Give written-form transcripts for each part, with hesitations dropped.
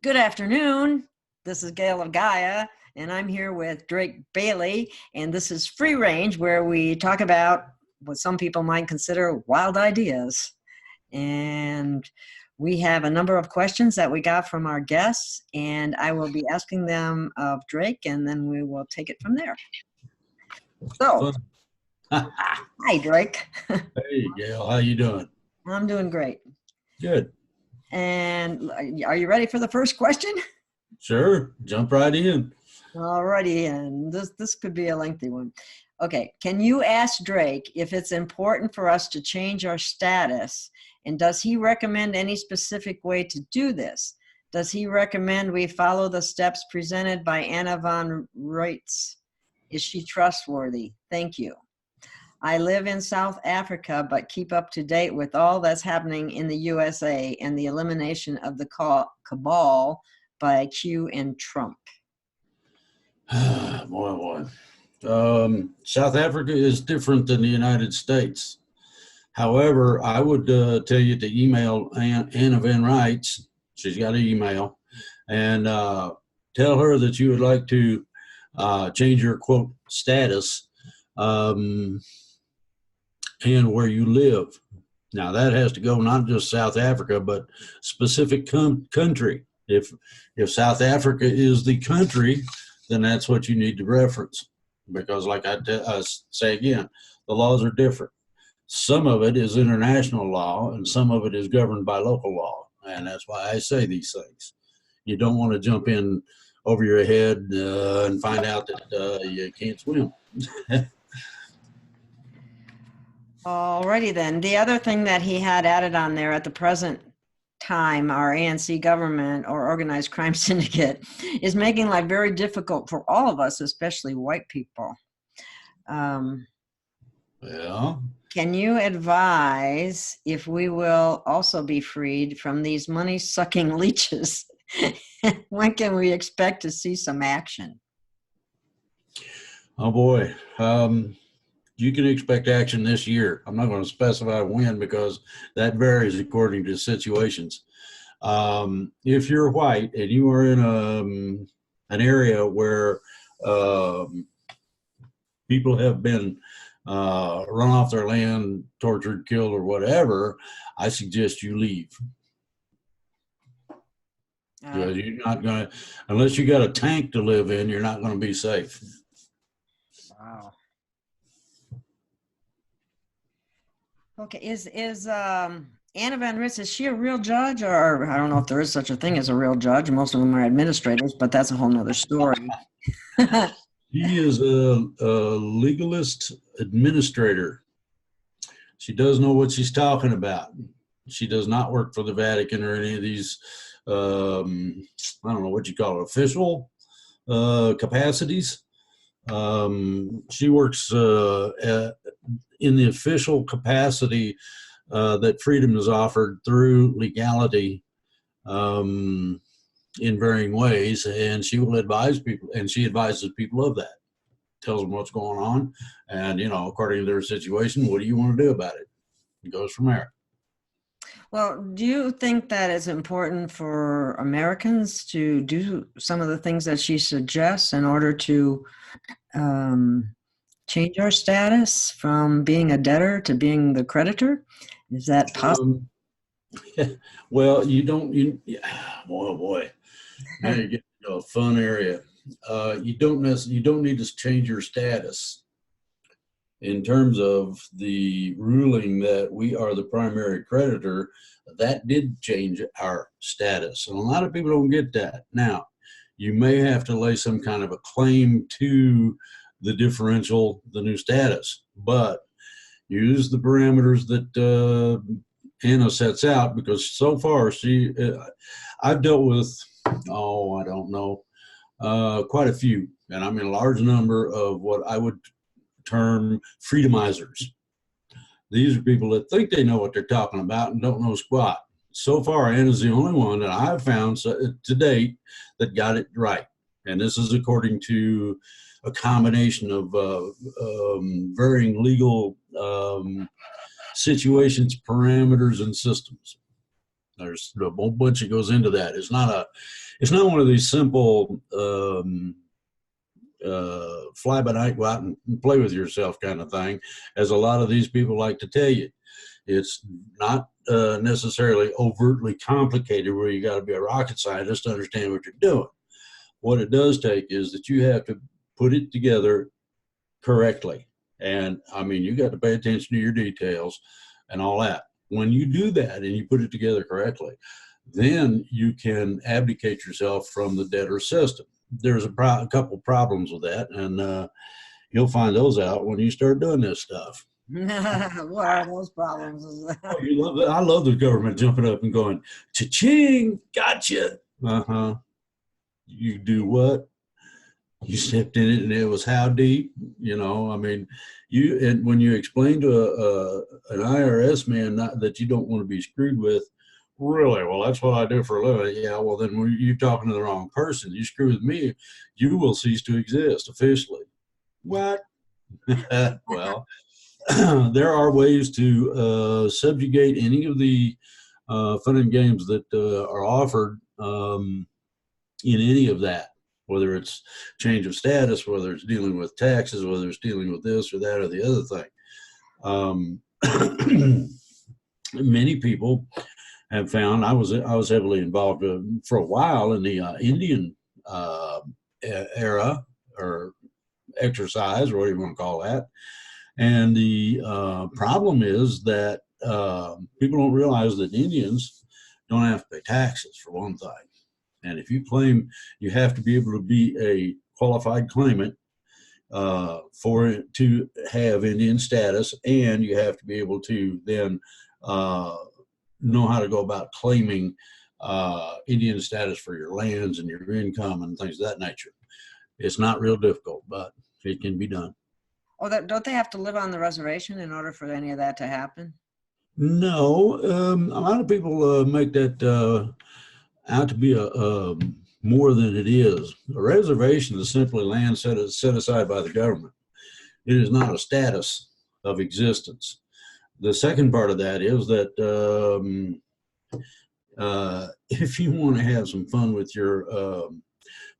Good afternoon. This is Gail of Gaia, and I'm here with Drake Bailey, and this is Free Range, where we talk about what some people might consider wild ideas. And we have a number of questions that we got from our guests, and I will be asking them of Drake, and then we will take it from there. So, hi, Drake. Hey, Gail, how you doing? I'm doing great. Good. And are you ready for the first question? Sure, jump right in. Alrighty, and this could be a lengthy one. Okay, can you ask Drake if it's important for us to change our status, and does he recommend any specific way to do this? Does he recommend we follow the steps presented by Anna von Reitz? Is she trustworthy? Thank you. I live in South Africa, but keep up to date with all that's happening in the USA and the elimination of the cabal by Q and Trump. Boy. South Africa is different than the United States. However, I would tell you to email Anna Van Reitz. She's got an email, and tell her that you would like to change your quote status and where you live. Now that has to go not just South Africa, but specific country. If South Africa is the country, then that's what you need to reference. Because like I say again, the laws are different. Some of it is international law and some of it is governed by local law. And that's why I say these things. You don't want to jump in over your head and find out that you can't swim. Alrighty then. The other thing that he had added on there, at the present time, our ANC government or organized crime syndicate is making life very difficult for all of us, especially white people. Yeah. Can you advise if we will also be freed from these money-sucking leeches? When can we expect to see some action? Oh boy. You can expect action this year. I'm not going to specify when because that varies according to situations. If you're white and you are in an area where people have been run off their land, tortured, killed, or whatever, I suggest you leave. You're not going to, unless you got a tank to live in, you're not going to be safe. Wow. Okay, is Anna Van Reitz, is she a real judge, or I don't know if there is such a thing as a real judge. Most of them are administrators, but that's a whole nother story. She is a legalist administrator. She does know what she's talking about. She does not work for the Vatican or any of these, I don't know what you call it, official capacities. She works in the official capacity that freedom is offered through legality in varying ways, and she will advise people, and she advises people of that, tells them what's going on, and according to their situation, what do you want to do about it? It goes from there. Well, do you think that it's important for Americans to do some of the things that she suggests in order to change our status from being a debtor to being the creditor? Is that possible? Well, boy, now you get to a fun area. You don't need to change your status in terms of the ruling that we are the primary creditor. That did change our status, and a lot of people don't get that. Now, you may have to lay some kind of a claim to the differential, the new status, but use the parameters that Anna sets out, because so far I've dealt with, I don't know, quite a few, and I mean a large number of what I would term freedomizers. These are people that think they know what they're talking about and don't know squat. So far, Anna's the only one that I've found to date that got it right. And this is according to a combination of varying legal situations, parameters, and systems. There's a whole bunch that goes into that. It's not one of these simple fly by night, go out and play with yourself kind of thing, as a lot of these people like to tell you. It's not necessarily overtly complicated where you got to be a rocket scientist to understand what you're doing. What it does take is that you have to put it together correctly. And I mean, you got to pay attention to your details and all that. When you do that and you put it together correctly, then you can abdicate yourself from the debtor system. There's a couple problems with that, and you'll find those out when you start doing this stuff. What are those problems? Oh, you love it. I love the government jumping up and going, cha-ching, gotcha. Uh-huh. You do what? You stepped in it and it was how deep? You know, I mean, and when you explain to an IRS man that you don't want to be screwed with, really, well, that's what I do for a living. Yeah, well, then you're talking to the wrong person. You screw with me, you will cease to exist officially. What? Well, there are ways to subjugate any of the fun and games that are offered in any of that, whether it's change of status, whether it's dealing with taxes, whether it's dealing with this or that or the other thing. Many people have found, I was heavily involved for a while in the Indian era or exercise, or whatever you want to call that. And the problem is that people don't realize that Indians don't have to pay taxes, for one thing. And if you claim, you have to be able to be a qualified claimant for it to have Indian status, and you have to be able to then know how to go about claiming Indian status for your lands and your income and things of that nature. It's not real difficult, but it can be done. Oh, don't they have to live on the reservation in order for any of that to happen? No, a lot of people make that out to be a more than it is. A reservation is simply land set aside by the government. It is not a status of existence. The second part of that is that if you want to have some fun with your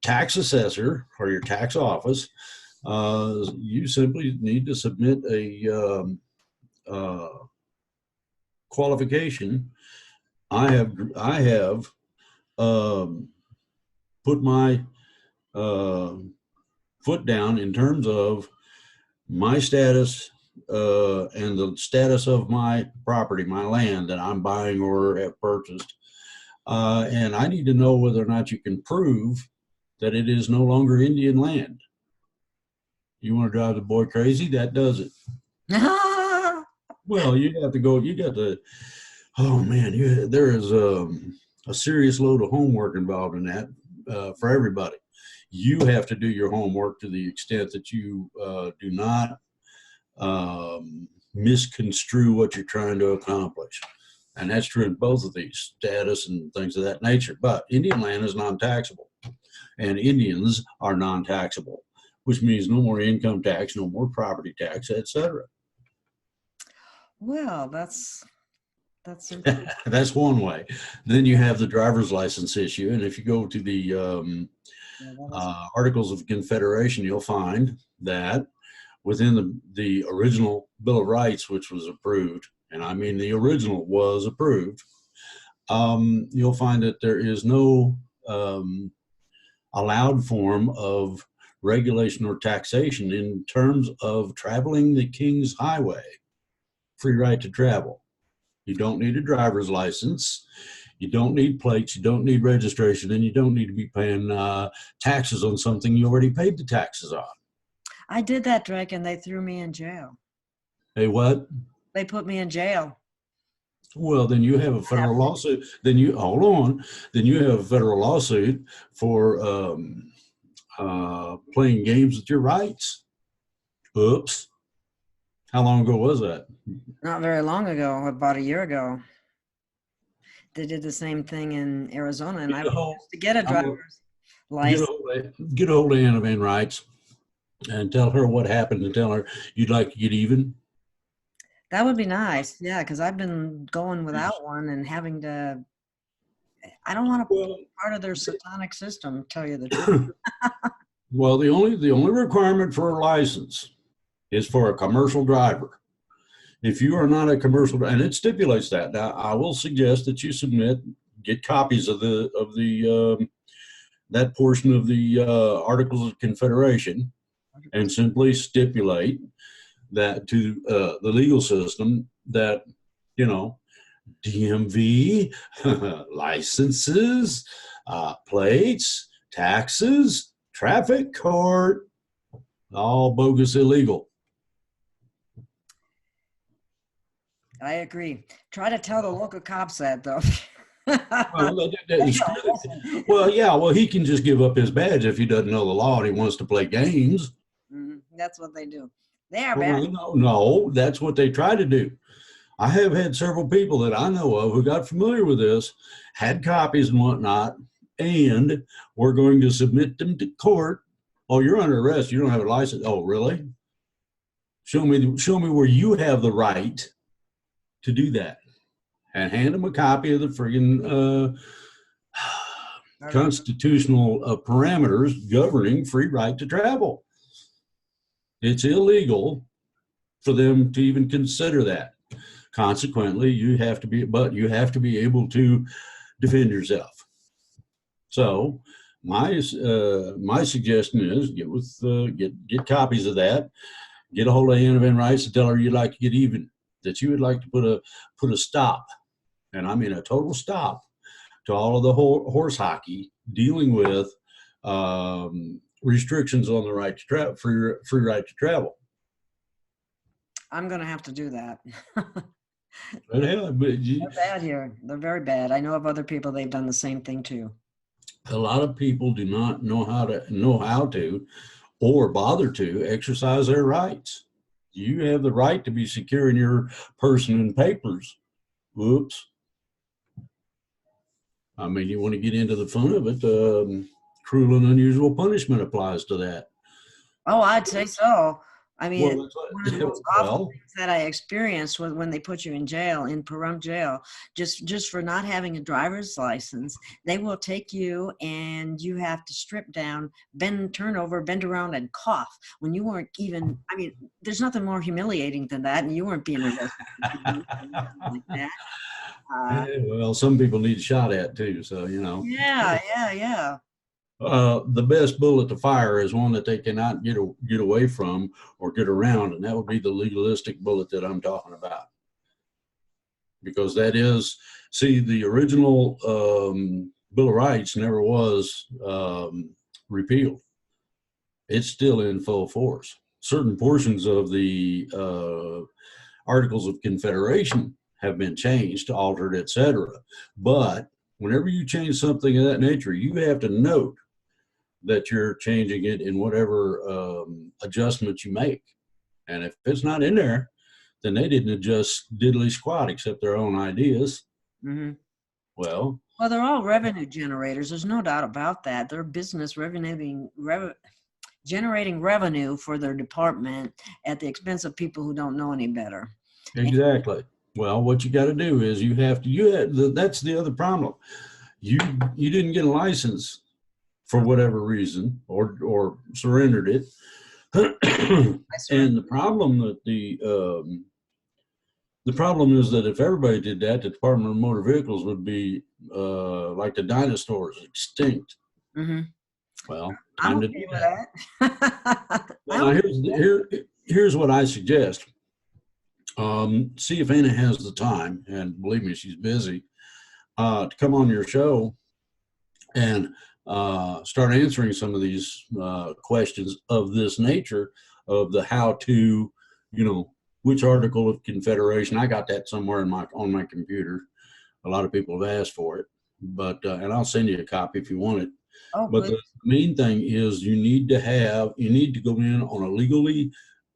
tax assessor or your tax office, you simply need to submit a qualification. I have put my foot down in terms of my status and the status of my property, my land that I'm buying or have purchased. And I need to know whether or not you can prove that it is no longer Indian land. You want to drive the boy crazy? That does it. Well, you got to, oh man, there is a serious load of homework involved in that for everybody. You have to do your homework to the extent that you do not misconstrue what you're trying to accomplish. And that's true in both of these, status and things of that nature. But Indian land is non-taxable, and Indians are non-taxable, which means no more income tax, no more property tax, etc. Well, that's that's one way. Then you have the driver's license issue, and if you go to the Articles of Confederation, you'll find that within the original Bill of Rights, which was approved, and I mean the original was approved, you'll find that there is no allowed form of regulation or taxation in terms of traveling the King's Highway, free right to travel. You don't need a driver's license. You don't need plates. You don't need registration, and you don't need to be paying taxes on something you already paid the taxes on. I did that, Drake, and they threw me in jail. Hey, what? They put me in jail. Well, then you have a federal lawsuit. Then you hold on. Then you have a federal lawsuit for playing games with your rights. Oops. How long ago was that? Not very long ago, about a year ago. They did the same thing in Arizona, and I used to get a driver's license. Get a hold of Anna Van Rights and tell her what happened, and tell her you'd like to get even. That would be nice, yeah, because I've been going without one and having to I don't want to Well, be part of their satanic system, tell you the truth. well, the only requirement for a license is for a commercial driver. If you are not a commercial, and it stipulates that. Now, I will suggest that you get copies of that portion of the Articles of Confederation, and simply stipulate that to the legal system that, you know, DMV, licenses, plates, taxes, traffic court, all bogus, illegal. I agree. Try to tell the local cops that, though. Well, yeah, well, he can just give up his badge if he doesn't know the law and he wants to play games. That's what they do. They are Well, bad. no, that's what they try to do. I have had several people that I know of who got familiar with this, had copies and whatnot, and we're going to submit them to court. Oh, you're under arrest. You don't have a license. Oh, really? Show me where you have the right to do that, and hand them a copy of the friggin' constitutional parameters governing free right to travel. It's illegal for them to even consider that. Consequently, you have to be able to defend yourself. So my suggestion is get copies of that. Get a hold of Anna Van Rice and tell her you'd like to get even, that you would like to put a stop, and I mean a total stop, to all of the horse hockey dealing with restrictions on the right to travel, free right to travel. I'm going to have to do that. But hell, They're bad here. They're very bad. I know of other people, they've done the same thing too. a lot of people do not know how to or bother to exercise their rights. You have the right to be secure in your person and papers. Whoops. I mean, you want to get into the fun of it. Cruel and unusual punishment applies to that. Oh, I'd say so. I mean, Well, one of the most awful things that I experienced was when they put you in jail, in Pahrump jail, just for not having a driver's license. They will take you and you have to strip down, turn over, bend around and cough when you weren't even, I mean, there's nothing more humiliating than that, and you weren't being arrested like that. Well, some people need shot at too, so, you know. Yeah. The best bullet to fire is one that they cannot get away from or get around, and that would be the legalistic bullet that I'm talking about. Because that is, see, the original Bill of Rights never was repealed. It's still in full force. Certain portions of the Articles of Confederation have been changed, altered, etc. But whenever you change something of that nature, you have to note that you're changing it in whatever adjustments you make. And if it's not in there, then they didn't adjust diddly squat except their own ideas. Mm-hmm. Well, they're all revenue generators. There's no doubt about that. They're business generating revenue for their department at the expense of people who don't know any better. Exactly. Well, what you got to do is that's the other problem. You didn't get a license for whatever reason, or surrendered it. And the problem is that if everybody did that, the Department of Motor Vehicles would be like the dinosaurs, extinct. Mm-hmm. Well, time to do that. Now, here's what I suggest. See if Anna has the time, and believe me, she's busy, to come on your show and start answering some of these questions of this nature, of the how to, which Article of Confederation. I got that somewhere on my computer. A lot of people have asked for it, but and I'll send you a copy if you want it. Oh, but the main thing is you need to go in on a legally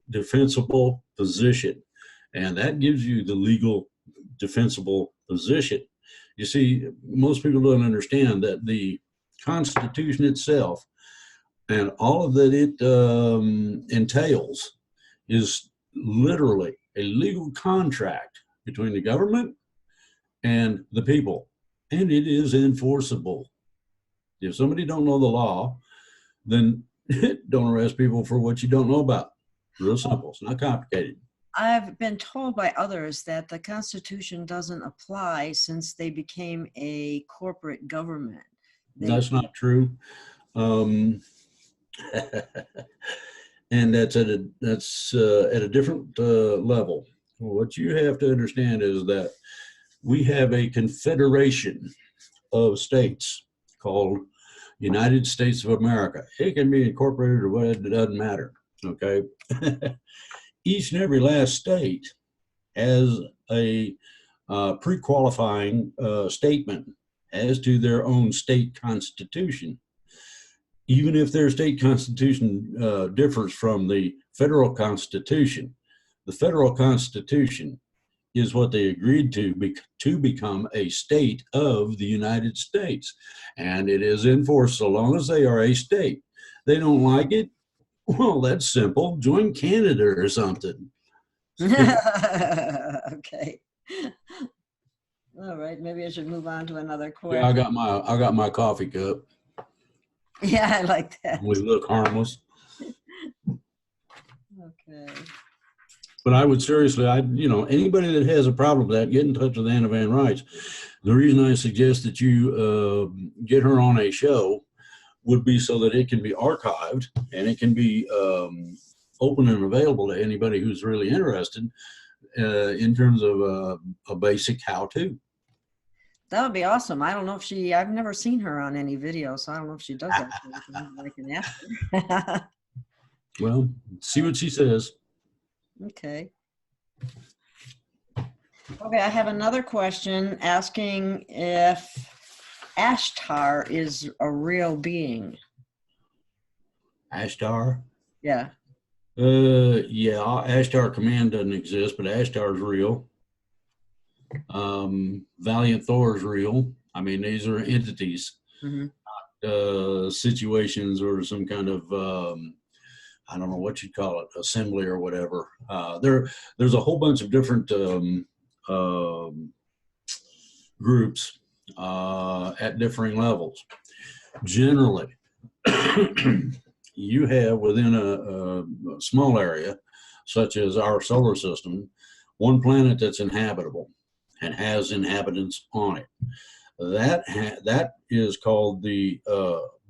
defensible position, and that gives you the legal defensible position. You see, most people don't understand that the Constitution itself and all of that it entails is literally a legal contract between the government and the people. and it is enforceable. If somebody don't know the law, then don't arrest people for what you don't know about. Real simple. It's not complicated. I've been told by others that the Constitution doesn't apply since they became a corporate government. That's not true. And that's at a different level. What you have to understand is that we have a confederation of states called United States of America. It can be incorporated or what, it doesn't matter. Okay. Each and every last state has a pre-qualifying statement as to their own state constitution. Even if their state constitution differs from the federal constitution, the federal constitution is what they agreed to become a state of the United States. And it is in force so long as they are a state. They don't like it? Well, that's simple. Join Canada or something. Okay. All right, maybe I should move on to another question. Yeah, I got my coffee cup. Yeah, I like that. We look harmless. Okay. But I would seriously, anybody that has a problem with that, get in touch with Anna Van Rice. The reason I suggest that you get her on a show would be so that it can be archived and it can be open and available to anybody who's really interested in terms of a basic how-to. That would be awesome. I don't know if I've never seen her on any video, so I don't know if she does that. I can ask her. Well, see what she says. Okay. Okay, I have another question asking if Ashtar is a real being. Ashtar? Yeah. Yeah, Ashtar Command doesn't exist, but Ashtar is real. Valiant Thor is real. I mean, these are entities, not situations or some kind of I don't know what you'd call it, assembly or whatever. There's a whole bunch of different groups at differing levels. Generally, you have within a small area, such as our solar system, one planet that's inhabitable and has inhabitants on it. That is called the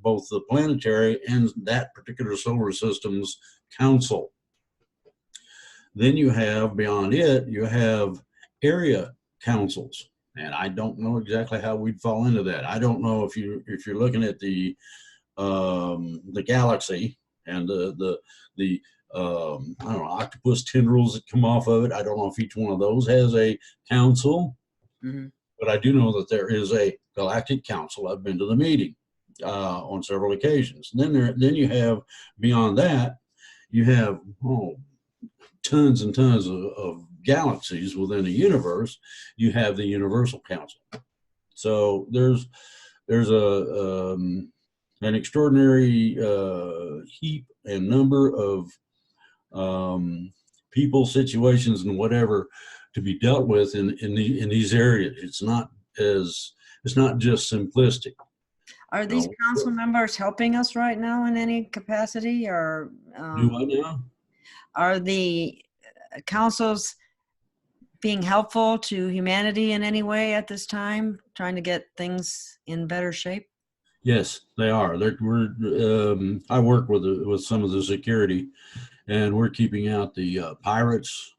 both the planetary and that particular solar system's council. Then you have, beyond it, you have area councils. And I don't know exactly how we'd fall into that. I don't know if you're looking at the galaxy and the I don't know, octopus tendrils that come off of it. I don't know if each one of those has a council, but I do know that there is a galactic council. I've been to the meeting on several occasions. And then you have, beyond that, you have tons and tons of galaxies within a universe. You have the Universal Council. So there's an extraordinary heap and number of people, situations, and whatever to be dealt with in these areas. It's not just simplistic. Are these council members helping us right now in any capacity, or do I now? Are the councils being helpful to humanity in any way at this time, trying to get things in better shape? Yes, they are. I work with some of the security, and we're keeping out the pirates,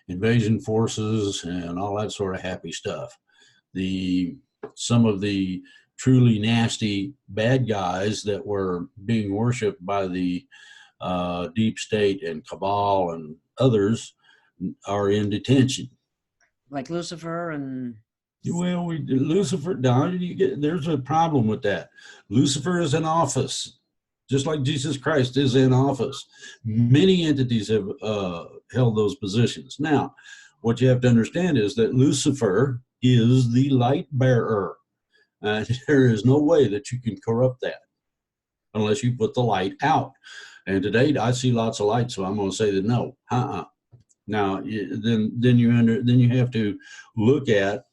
invasion forces, and all that sort of happy stuff. Some of the truly nasty bad guys that were being worshipped by the deep state and cabal and others are in detention. Like Lucifer and... Well, Lucifer, there's a problem with that. Lucifer is in office, just like Jesus Christ is in office. Many entities have held those positions. Now, what you have to understand is that Lucifer is the light bearer. There is no way that you can corrupt that unless you put the light out. And today I see lots of light, so I'm going to say that no. Now, then you have to look at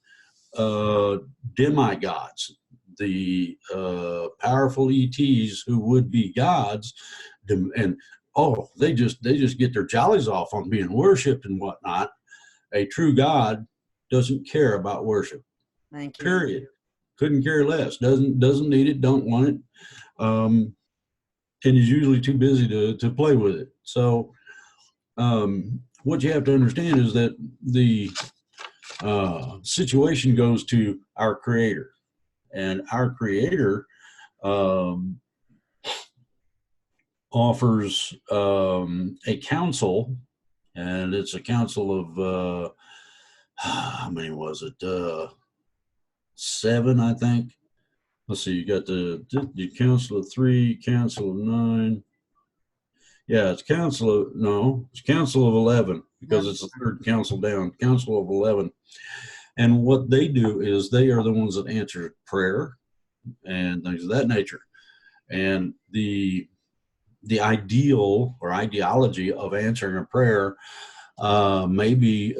demigods, the powerful ETs who would be gods, and oh, they just get their jollies off on being worshipped and whatnot. A true God doesn't care about worship. Thank you. Period. Couldn't care less. Doesn't need it. Don't want it. And is usually too busy to play with it. So what you have to understand is that the situation goes to our Creator, and our Creator offers a council, and it's a council of how many was it? 7, I think. Let's see. You got the council of 3, council of 9. Yeah, it's council of 11, because it's the third council down. Council of 11, and what they do is they are the ones that answer prayer and things of that nature, and the ideal or ideology of answering a prayer may be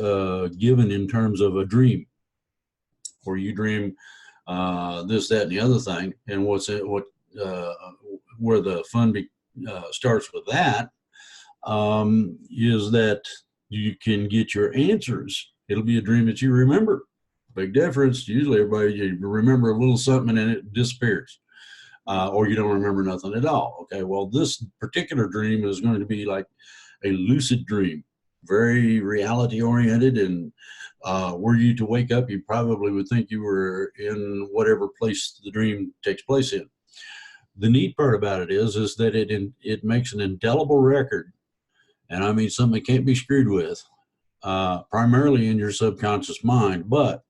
given in terms of a dream, where you dream this, that, and the other thing. And where the fun starts with that is that you can get your answers. It'll be a dream that you remember. Big difference. Usually everybody, you remember a little something and it disappears. Or you don't remember nothing at all. Okay, well, this particular dream is going to be like a lucid dream, very reality oriented, and were you to wake up, you probably would think you were in whatever place the dream takes place in. The neat part about it is that it makes an indelible record, and I mean something that can't be screwed with, primarily in your subconscious mind, but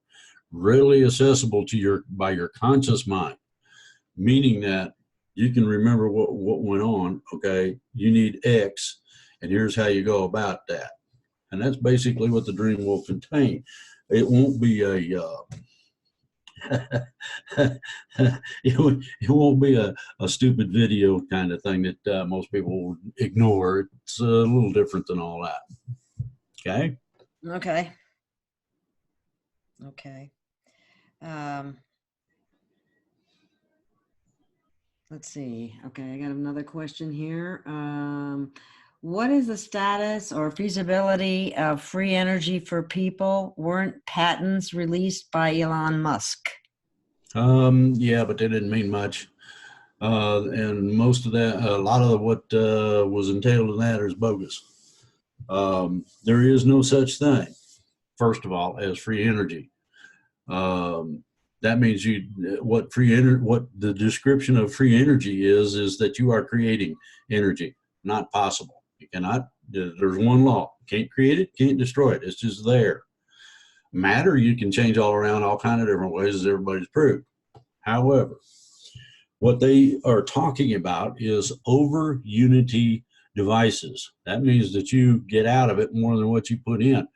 readily accessible to by your conscious mind. Meaning that you can remember what went on. Okay, you need X, and here's how you go about that. And that's basically what the dream will contain. It won't be it won't be a stupid video kind of thing that most people will ignore. It's a little different than all that. Okay. Okay. Okay. Let's see. Okay, I got another question here. What is the status or feasibility of free energy for people? Weren't patents released by Elon Musk? Yeah, but they didn't mean much. And most of that, a lot of what was entailed in that is bogus. There is no such thing, first of all, as free energy. That means what the description of free energy is that you are creating energy. Not possible. You cannot. There's one law: can't create it, can't destroy it. It's just there. Matter you can change all around all kind of different ways, as everybody's proved. However, what they are talking about is over unity devices. That means that you get out of it more than what you put in,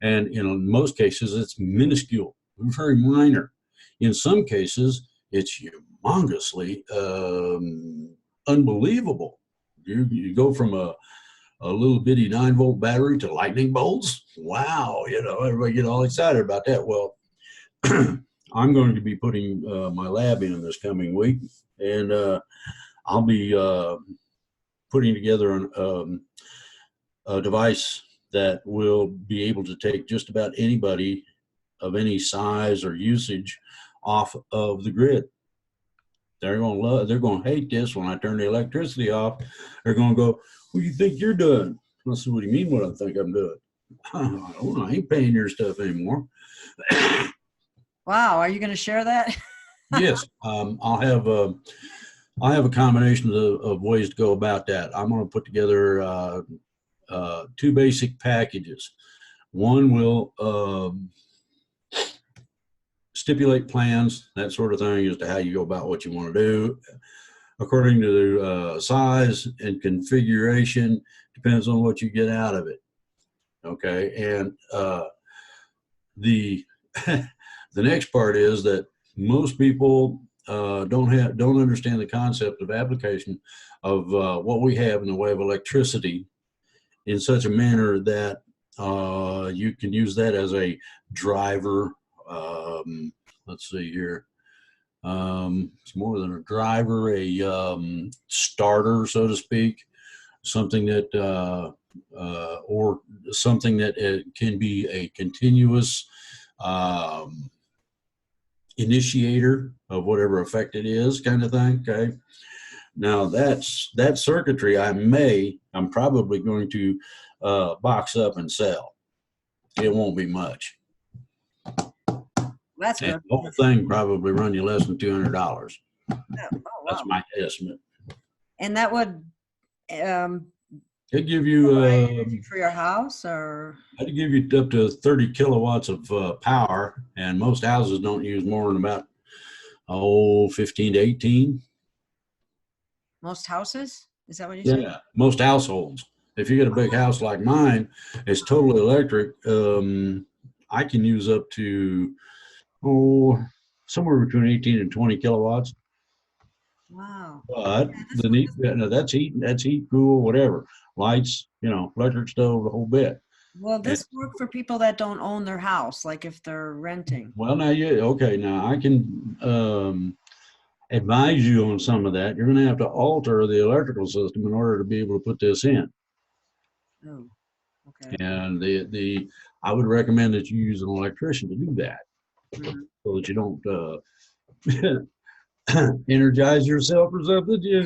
and in most cases, it's minuscule, very minor. In some cases, it's humongously unbelievable. You go from a little bitty 9-volt battery to lightning bolts. Wow, everybody get all excited about that. Well, I'm going to be putting my lab in this coming week, and I'll be putting together a device that will be able to take just about anybody of any size or usage off of the grid. They're going to hate this when I turn the electricity off. They're going to go, "What do you think you're doing?" I said, "What do you mean what I think I'm doing?" I don't know, I ain't paying your stuff anymore. Wow, are you going to share that? Yes, I'll have a combination of ways to go about that. I'm going to put together 2 basic packages. One will stipulate plans, that sort of thing, as to how you go about what you want to do. According to size and configuration, depends on what you get out of it. Okay, and the the next part is that most people don't understand the concept of application of what we have in the way of electricity in such a manner that you can use that as a driver let's see here. It's more than a driver, a starter, so to speak, something that, or something that can be a continuous initiator of whatever effect it is, kind of thing. Okay. Now that circuitry, I'm probably going to box up and sell. It won't be much. That's And good. the whole thing probably run you less than $200. Yeah. Oh, wow. That's my estimate. And that would It'd give you for your house, or I'd give you up to 30 kilowatts of power, and most houses don't use more than about 15 to 18. most houses? Is that what you said? Yeah, most households. If you get a big house like mine, it's totally electric. I can use up to somewhere between 18 and 20 kilowatts. Wow. But that's heat, cool, whatever, lights, electric stove, the whole bit. Will this work for people that don't own their house, like if they're renting? Well, now now I can advise you on some of that. You're going to have to alter the electrical system in order to be able to put this in. Oh, okay. And I would recommend that you use an electrician to do that, so that you don't energize yourself or something. The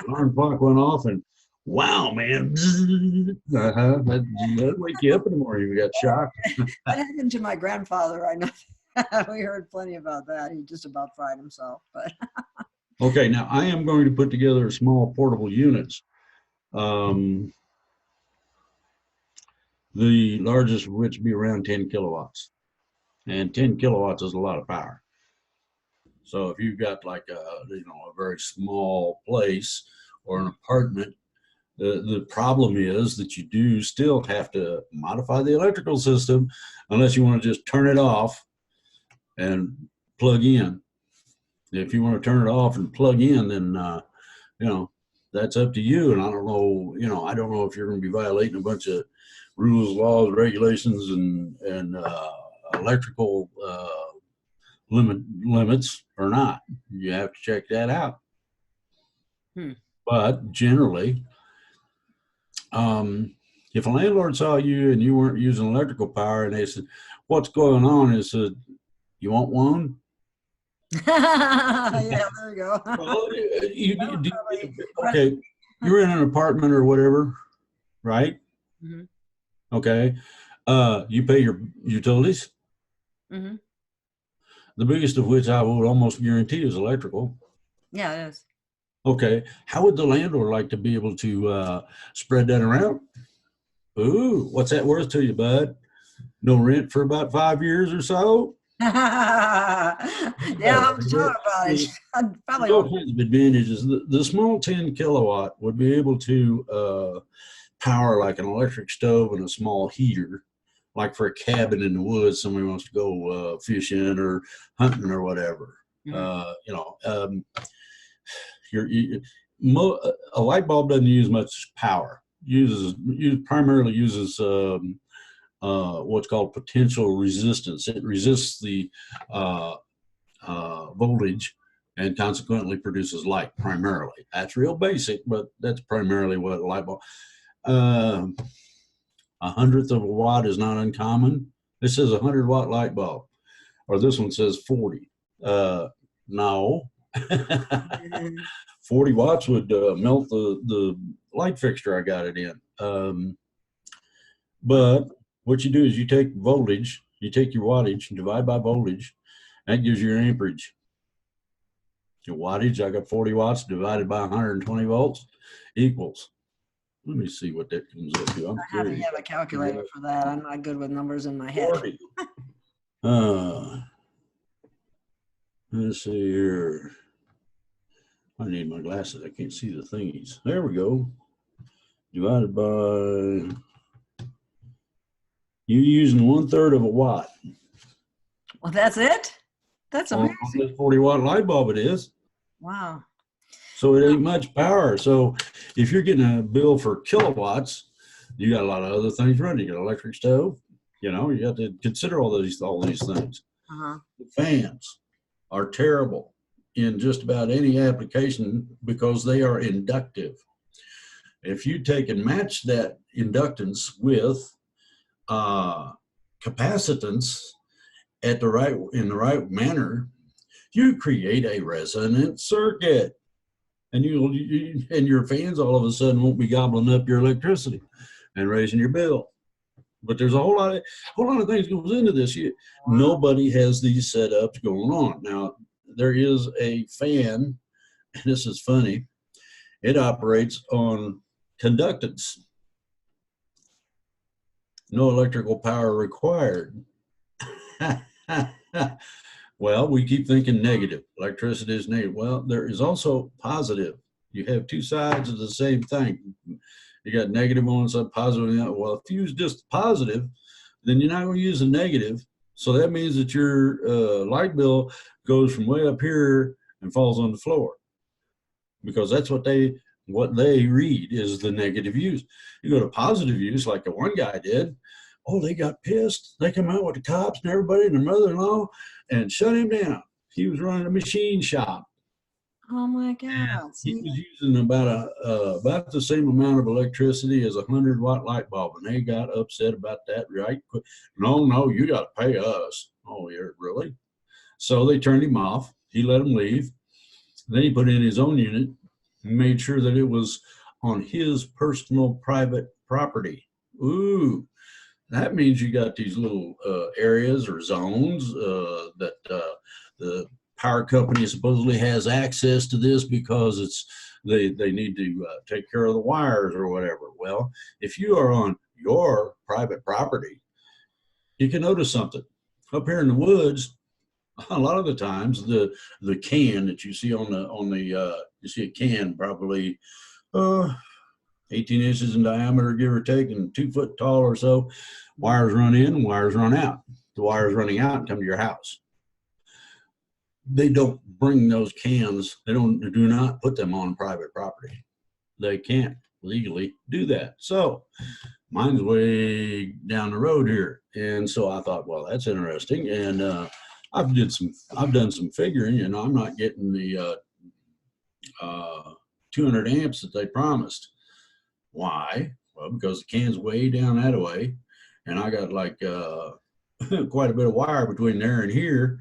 alarm clock went off, and wow, man, that'd wake you up in the morning. You got shocked. That happened to my grandfather. I know. We heard plenty about that. He just about fried himself. But Okay, now I am going to put together small portable units. The largest of which be around 10 kilowatts. And 10 kilowatts is a lot of power. So if you've got like a very small place or an apartment, the problem is that you do still have to modify the electrical system, unless you want to just turn it off and plug in. If you want to turn it off and plug in, then that's up to you. And I don't know if you're going to be violating a bunch of rules, laws, regulations, and electrical limits or not. You have to check that out. But generally, if a landlord saw you and you weren't using electrical power, and they said, "What's going on?" Is said, "You want one?" Yeah, there you go. Well, okay, you're in an apartment or whatever, right? Mm-hmm. Okay, you pay your utilities. Mm-hmm. The biggest of which I would almost guarantee is electrical. Yeah, it is. Okay, how would the landlord like to be able to spread that around? Ooh, what's that worth to you, bud? No rent for about 5 years or so? Yeah, I'm talking about it. Probably all kinds of advantages. The small 10 kilowatt would be able to power like an electric stove and a small heater, like for a cabin in the woods, somebody wants to go fishing or hunting or whatever. Mm-hmm. A light bulb doesn't use much power. Primarily uses what's called potential resistance. It resists the voltage and consequently produces light primarily. That's real basic, but that's primarily what a light bulb. 1/100 of a watt is not uncommon. This says 100-watt light bulb, or this one says 40. No. 40 watts would melt the light fixture I got it in. But what you do is you take voltage, you take your wattage and divide by voltage. That gives you your amperage. Your wattage, I got 40 watts divided by 120 volts equals. Let me see what that comes up to. I have to have a calculator for that. I'm not good with numbers in my head. 40. Let's see here. I need my glasses. I can't see the thingies. There we go. Divided by, you're using 1/3 of a watt. Well, that's it? That's amazing. On this 40-watt light bulb it is. Wow. So it ain't much power. So if you're getting a bill for kilowatts, you got a lot of other things running. You got an electric stove, You know, you have to consider all these things. Uh-huh. The fans are terrible in just about any application because they are inductive. If you take and match that inductance with capacitance in the right manner, you create a resonant circuit, and and your fans all of a sudden won't be gobbling up your electricity and raising your bill. But there's a whole lot of things goes into this. Nobody has these setups going on. Now, there is a fan, and this is funny. It operates on conductance. No electrical power required. Well, we keep thinking negative. Electricity is negative. Well, there is also positive. You have two sides of the same thing. You got negative on one side, positive on the other. Well, if you use just positive, then you're not going to use a negative. So that means that your light bill goes from way up here and falls on the floor, because that's what they read is the negative use. You go to positive use, like the one guy did. Oh, they got pissed. They come out with the cops and everybody and their mother-in-law and shut him down. He was running a machine shop. Oh my God! He was using about the same amount of electricity as a 100-watt light bulb, and they got upset about that right quick. No, you got to pay us. Oh, yeah, really? So they turned him off. He let him leave. Then he put in his own unit and made sure that it was on his personal private property. Ooh. That means you got these little areas or zones that the power company supposedly has access to this because they need to take care of the wires or whatever. Well, if you are on your private property, you can notice something. Up here in the woods, a lot of the times the can that you see on the you see a can probably 18 inches in diameter, give or take, and 2 foot tall or so. Wires run in, wires run out. The wires running out and come to your house. They don't bring those cans. They do not put them on private property. They can't legally do that. So mine's way down the road here, and so I thought, well, that's interesting. And I've done some figuring, and I'm not getting the 200 amps that they promised. Why? Well, because the can's way down that way, and I got like quite a bit of wire between there and here.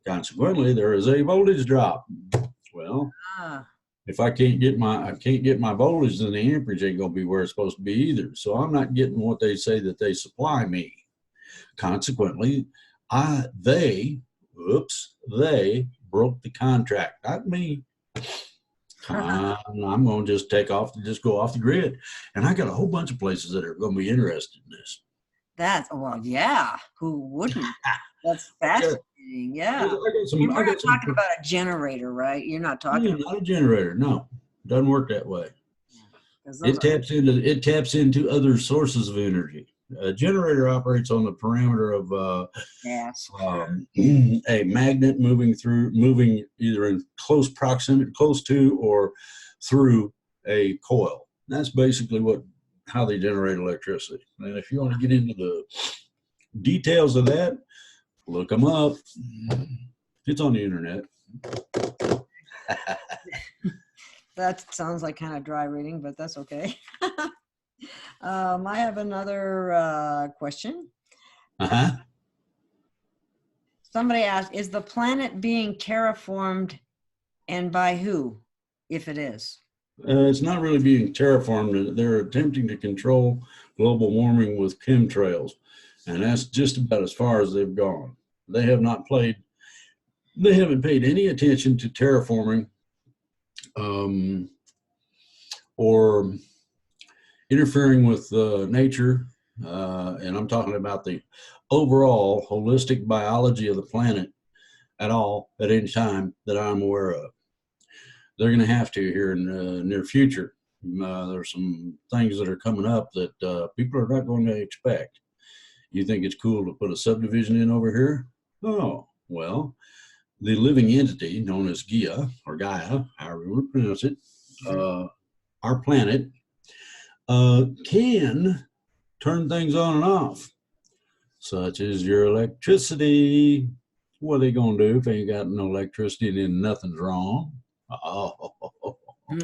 Consequently, there is a voltage drop. Well, if I can't get my voltage, then the amperage ain't gonna be where it's supposed to be either. So I'm not getting what they say that they supply me. Consequently, they broke the contract, not me. I'm going to just go off the grid. And I got a whole bunch of places that are going to be interested in this. Well, yeah. Who wouldn't? That's fascinating. Yeah. You're not talking about a generator, right? You're not talking about not a generator. No, doesn't work that way. It taps into other sources of energy. A generator operates on the parameter of a magnet moving either in close proximity, close to or through a coil. That's basically how they generate electricity. And if you want to get into the details of that, look them up. It's on the internet. That sounds like kind of dry reading, but that's okay. I have another question. Somebody asked, is the planet being terraformed, and by who, if it is? It's not really being terraformed. They're attempting to control global warming with chemtrails, and that's just about as far as they've gone. They haven't paid any attention to terraforming or interfering with nature, and I'm talking about the overall holistic biology of the planet at any time that I'm aware of. They're going to have to here in the near future. There's some things that are coming up that people are not going to expect. You think it's cool to put a subdivision in over here? Oh, well, the living entity known as Gaia, or Gaia, however you want to pronounce it, our planet, can turn things on and off. such as your electricity. What are they gonna do if they ain't got no electricity and then nothing's wrong? Oh, hmm.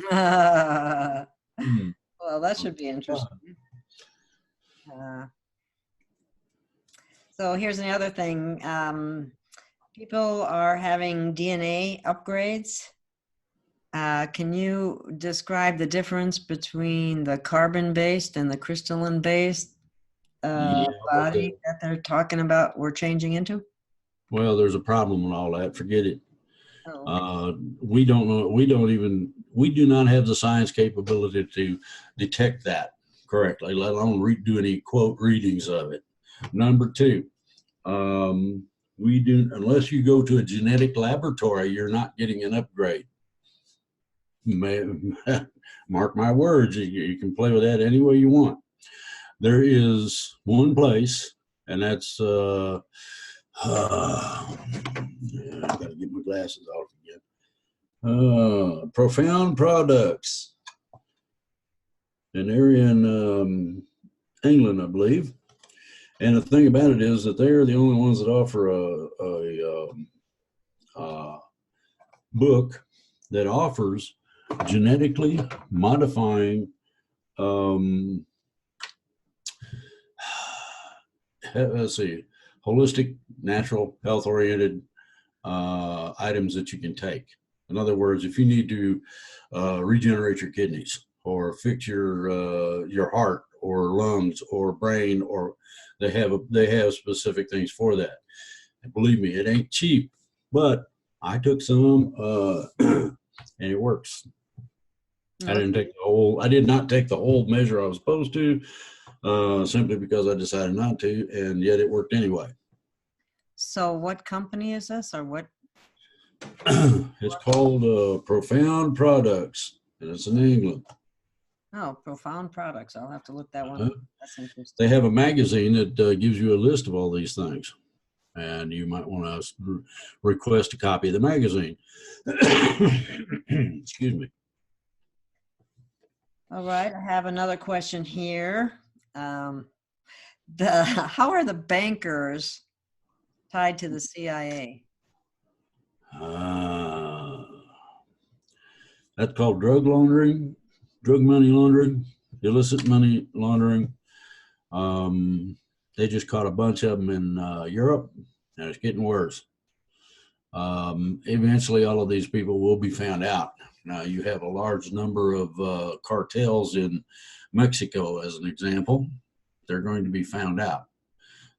Well, that should be interesting. So here's another thing. People are having DNA upgrades. Can you describe the difference between the carbon-based and the crystalline-based Yeah, body that they're talking about we're changing into? well, there's a problem with all that. Forget it. Oh, okay. We don't know. We do not have the science capability to detect that correctly, let alone do any quote readings of it. Number two, we do, unless you go to a genetic laboratory, you're not getting an upgrade. Mark my words, you can play with that any way you want. There is one place, and that's yeah, I gotta get my glasses off again. Profound Products, an area in England, I believe. And the thing about it is that they're the only ones that offer a book that offers genetically modifying let's see, holistic, natural, health-oriented items that you can take. In other words, if you need to regenerate your kidneys or fix your heart or lungs or brain, or they have specific things for that. And believe me, it ain't cheap, but I took some and it works. I did not take the whole measure I was supposed to, simply because I decided not to, and yet it worked anyway. So what company is this, or what? It's called Profound Products, and it's in England. Oh, Profound Products. I'll have to look that one up. That's interesting. They have a magazine that gives you a list of all these things, and you might want to request a copy of the magazine. Excuse me. All right, I have another question here. How are the bankers tied to the CIA? That's called drug laundering, drug money laundering, illicit money laundering. They just caught a bunch of them in Europe, and it's getting worse. Eventually, all of these people will be found out. Now, you have a large number of cartels in Mexico, as an example. They're going to be found out.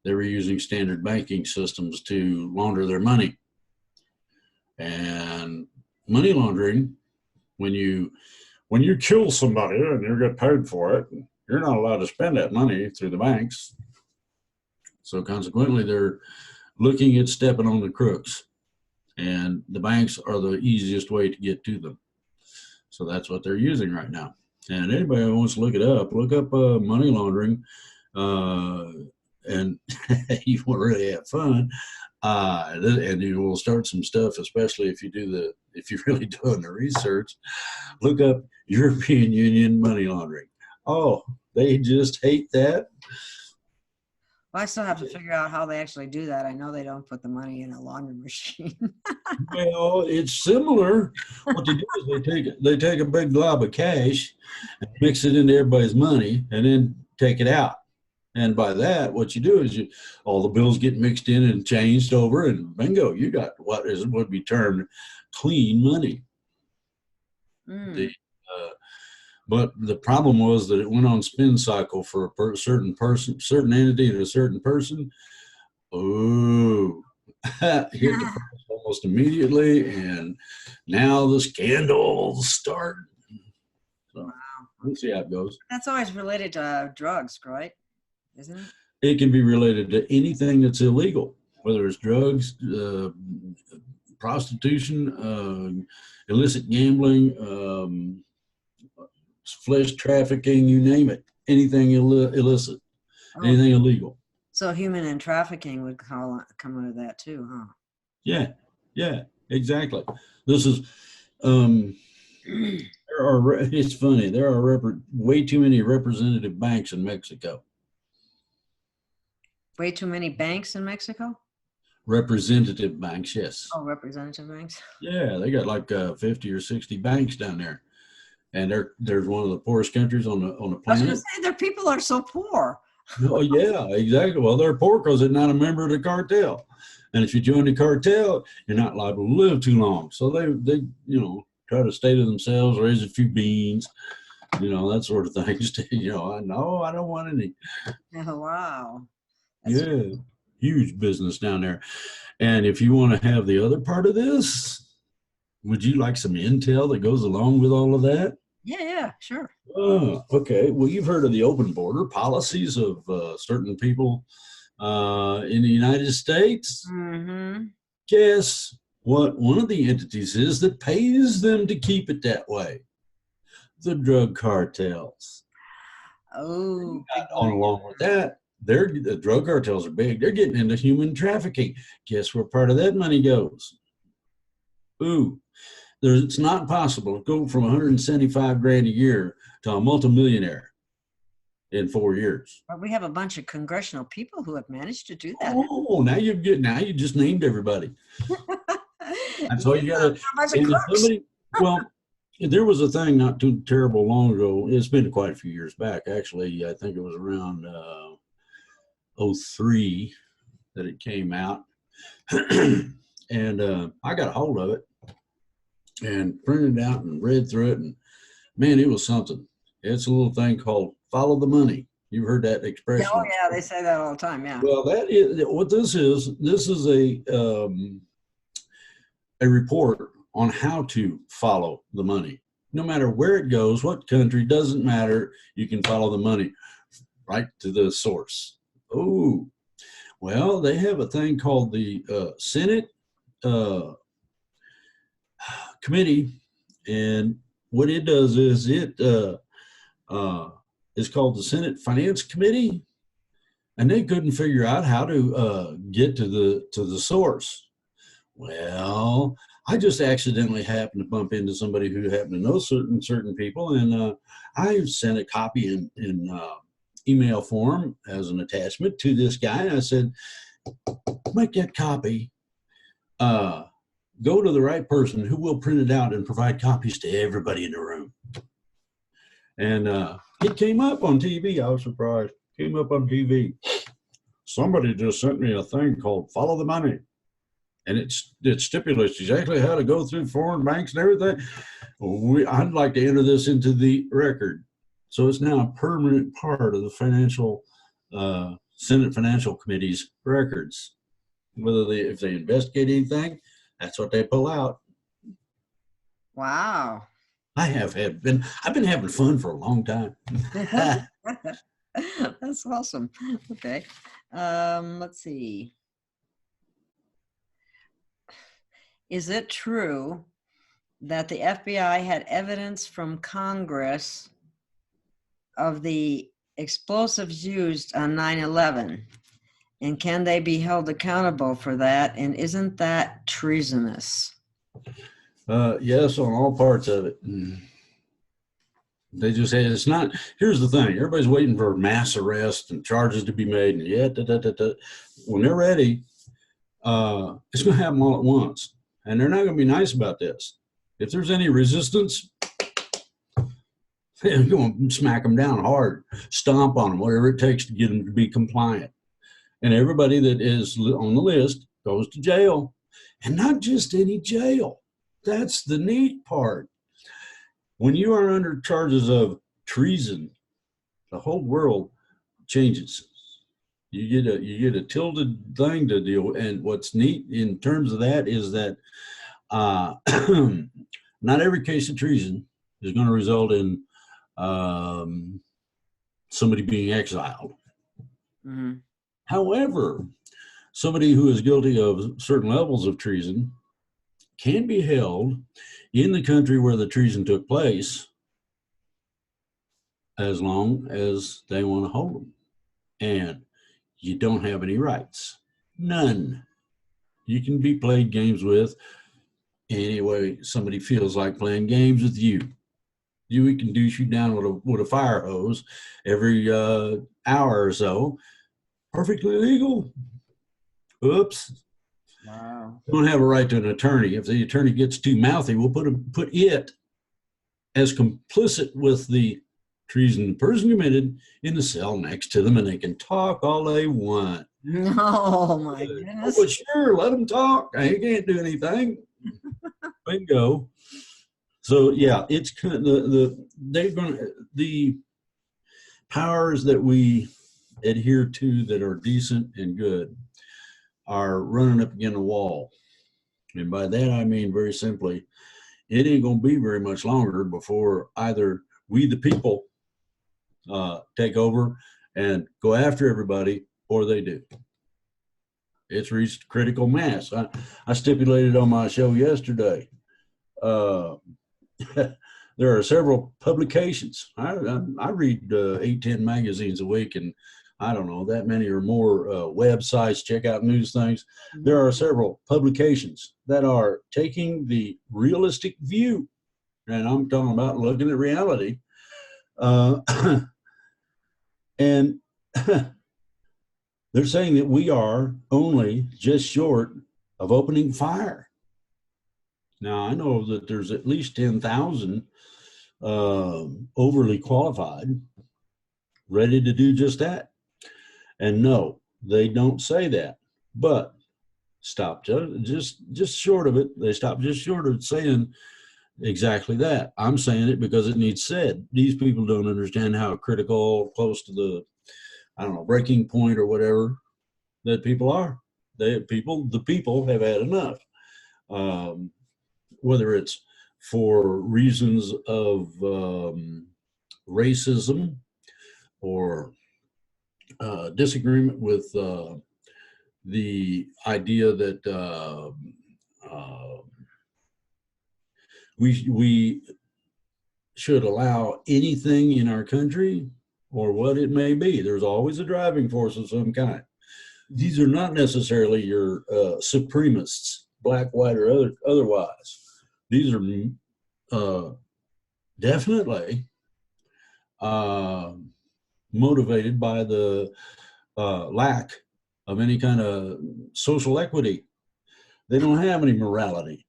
They were using standard banking systems to launder their money. And money laundering, when you kill somebody and you get paid for it, you're not allowed to spend that money through the banks. So consequently, they're looking at stepping on the crooks, and the banks are the easiest way to get to them. So that's what they're using right now. And anybody who wants to look it up, look up money laundering, and you will really have fun. And you will start some stuff, especially if you're really doing the research. Look up European Union money laundering. Oh, they just hate that. Well, I still have to figure out how they actually do that. I know they don't put the money in a laundry machine. Well, it's similar. What they do is they take a big glob of cash and mix it into everybody's money and then take it out. And by that, what you do is all the bills get mixed in and changed over, and bingo, you got what would be termed clean money. But the problem was that it went on spin cycle for a certain person, certain entity, and a certain person. Oh, hit the press almost immediately, and now the scandals start. So Wow. we'll see how it goes. That's always related to drugs, right? Isn't it? It can be related to anything that's illegal, whether it's drugs, prostitution, illicit gambling, flesh trafficking, you name it, anything illicit, anything illegal. So human and trafficking would come under that too, huh? Yeah, exactly. This is, it's funny, there are way too many representative banks in Mexico. Way too many banks in Mexico? Representative banks, yes. Oh, representative banks. Yeah, they got like 50 or 60 banks down there. And there's one of the poorest countries on the I was going to planet. say their people are so poor. Oh yeah, exactly. Well, they're poor because they're not a member of the cartel. And if you join the cartel, you're not liable to live too long. So they try to stay to themselves, raise a few beans, that sort of thing. I know I don't want any. Oh, wow. That's Yeah, huge business down there. And if you want to have the other part of this, would you like some intel that goes along with all of that? yeah, sure. Oh, okay. Well, you've heard of the open border policies of certain people in the United States. Mm-hmm. Guess what one of the entities is that pays them to keep it that way? The drug cartels. Oh, On along with that, the drug cartels are big. They're getting into human trafficking. Guess where part of that money goes? Ooh, it's not possible to go from 175 grand a year to a multimillionaire in 4 years. but we have a bunch of congressional people who have managed to do that. Oh, now you just named everybody. That's all you got to. Well, there was a thing not too terrible long ago. It's been quite a few years back, actually. I think it was around 03 that it came out, and I got a hold of it and printed it out and read through it, and man, it was something. It's a little thing called "follow the money." You've heard that expression? Oh yeah, they say that all the time. Yeah. Well, that is what this is. This is a report on how to follow the money. No matter where it goes, what country, doesn't matter. You can follow the money right to the source. Oh, well, they have a thing called the Senate committee, and what it does is it is called the Senate Finance Committee, and they couldn't figure out how to get to the source. Well, I just accidentally happened to bump into somebody who happened to know certain people, and I sent a copy in email form as an attachment to this guy. And I said, make that copy. Go to the right person who will print it out and provide copies to everybody in the room. And it came up on TV. I was surprised. Came up on TV. Somebody just sent me a thing called "Follow the Money." And it stipulates exactly how to go through foreign banks and everything. I'd like to enter this into the record. So it's now a permanent part of the Senate Financial Committee's records. If they investigate anything, that's what they pull out. Wow. I've been having fun for a long time. That's awesome. Okay. Let's see. Is it true that the FBI had evidence from Congress of the explosives used on 9/11? And can they be held accountable for that? And isn't that treasonous? Yes, on all parts of it. They just say it's not. Here's the thing: everybody's waiting for mass arrest and charges to be made, and when they're ready, it's going to happen all at once. And they're not going to be nice about this. If there's any resistance, they're going to smack them down hard, stomp on them, whatever it takes to get them to be compliant. And everybody that is on the list goes to jail. And not just any jail. That's the neat part. When you are under charges of treason, the whole world changes. You get a tilted thing to deal with. And what's neat in terms of that is that not every case of treason is going to result in somebody being exiled. Mm-hmm. However, somebody who is guilty of certain levels of treason can be held in the country where the treason took place as long as they want to hold them. And you don't have any rights. None. You can be played games with any way somebody feels like playing games with you. We can douche you down with a fire hose every hour or so. perfectly legal. Oops. Wow. We don't have a right to an attorney. If the attorney gets too mouthy, we'll put it as complicit with the treason the person committed in the cell next to them, and they can talk all they want. No, my Oh, goodness. well, sure, let them talk. They can't do anything. Bingo. So yeah, it's kind of the powers that we adhere to that are decent and good are running up against the wall. And by that I mean very simply, it ain't gonna be very much longer before either we the people take over and go after everybody, or they do. It's reached critical mass. I stipulated on my show yesterday. Uh, there are several publications. I read 8-10 magazines a week, and I don't know, that many or more websites, check out news things. There are several publications that are taking the realistic view, and I'm talking about looking at reality. And they're saying that we are only just short of opening fire. Now, I know that there's at least 10,000 overly qualified, ready to do just that. And no, they don't say that, but stop just short of it. They stop just short of saying exactly that. I'm saying it because it needs said. These people don't understand how critical, close to the, I don't know, breaking point or whatever that people are. The people have had enough. Whether it's for reasons of racism or disagreement with the idea that we should allow anything in our country, or what it may be. There's always a driving force of some kind. These are not necessarily your supremacists, black, white, or otherwise. These are definitely motivated by the lack of any kind of social equity. They don't have any morality.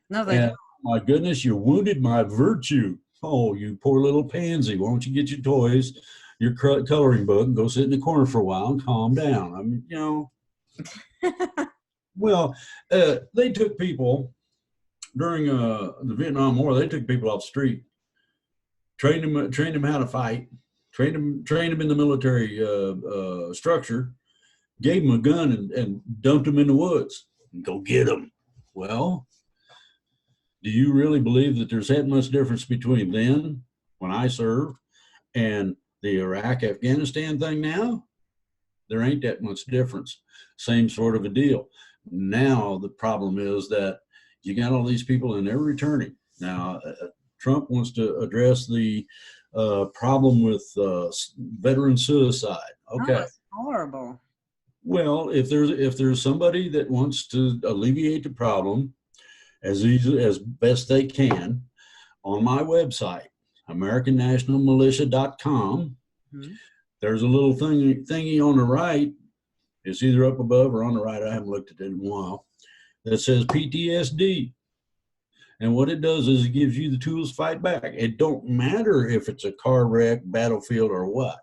No, they don't. My goodness, you wounded my virtue. Oh, you poor little pansy. Why don't you get your toys, your coloring book, and go sit in the corner for a while and calm down? I mean, you know. Well, they took people during the Vietnam War. They took people off the street, trained them how to fight, trained them in the military structure, gave them a gun and dumped them in the woods. Go get them. Well, do you really believe that there's that much difference between then, when I served, and the Iraq-Afghanistan thing now? There ain't that much difference. Same sort of a deal. Now the problem is that you got all these people and they're returning. Now, Trump wants to address the problem with veteran suicide. Okay. Oh, that's horrible. Well, if there's somebody that wants to alleviate the problem as easy as best they can, on my website, AmericanNationalMilitia.com, there's a little thingy on the right. It's either up above or on the right. I haven't looked at it in a while. That says PTSD. And what it does is it gives you the tools to fight back. It don't matter if it's a car wreck, battlefield, or what.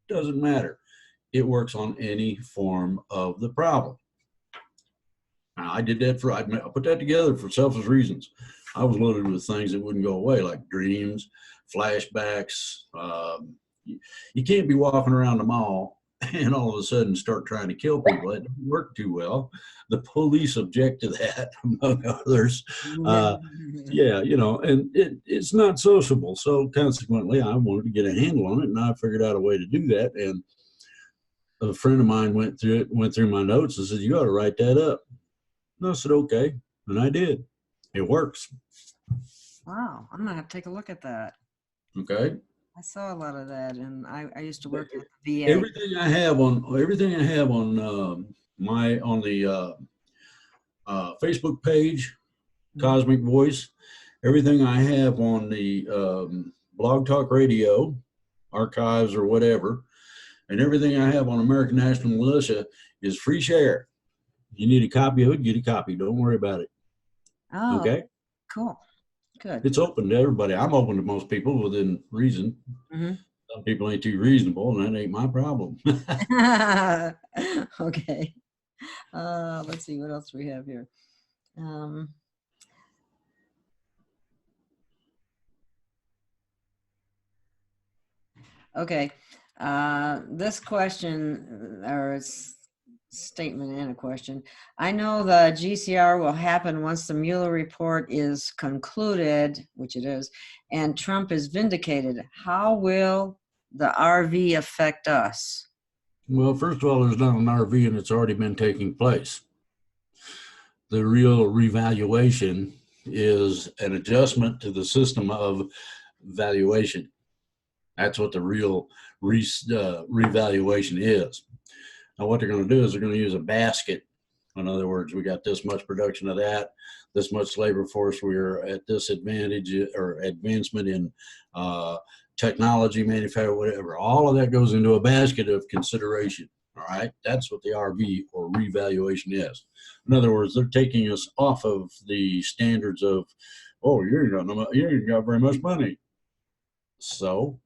It doesn't matter. It works on any form of the problem. Now, I did that I put that together for selfish reasons. I was loaded with things that wouldn't go away, like dreams, flashbacks. You can't be walking around the mall and all of a sudden start trying to kill people. It doesn't work too well. The police object to that, among others. Yeah, you know, and it's not sociable. So consequently, I wanted to get a handle on it, and I figured out a way to do that. And a friend of mine went through my notes and said, "You ought to write that up." And I said, "Okay," and I did. It works. Wow, I'm gonna have to take a look at that. Okay. I saw a lot of that, and I used to work at the VA. Everything I have on the Facebook page, Cosmic Voice, everything I have on the Blog Talk Radio archives or whatever, and everything I have on American National Militia is free share. You need a copy of it, get a copy. Don't worry about it. Oh, Okay? cool. Good. It's open to everybody. I'm open to most people within reason. Mm-hmm. Some people ain't too reasonable, and that ain't my problem. Okay. Let's see what else we have here. Okay. This question, or it's statement and a question. I know the GCR will happen once the Mueller report is concluded, which it is, and Trump is vindicated. How will the RV affect us? Well, first of all, there's not an RV, and it's already been taking place. The real revaluation is an adjustment to the system of valuation. That's what the real revaluation is. Now, what they're going to do is they're going to use a basket. In other words, we got this much production of that, this much labor force. We're at this advantage or advancement in technology, manufacturing, whatever. All of that goes into a basket of consideration. All right, that's what the RV or revaluation is. In other words, they're taking us off of the standards of, oh, you ain't got very much money. So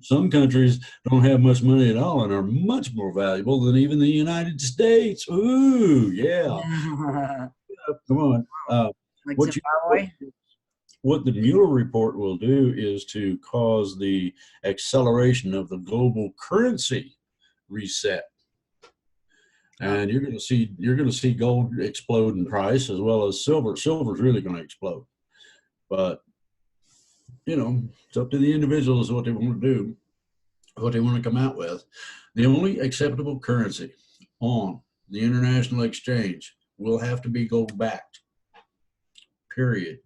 some countries don't have much money at all and are much more valuable than even the United States. Ooh, yeah. Come on. Like What Zimbabwe? what the Mueller report will do is to cause the acceleration of the global currency reset. And you're going to see gold explode in price as well as silver. Silver's really going to explode. But it's up to the individuals what they want to do, what they want to come out with. The only acceptable currency on the international exchange will have to be gold backed. Period.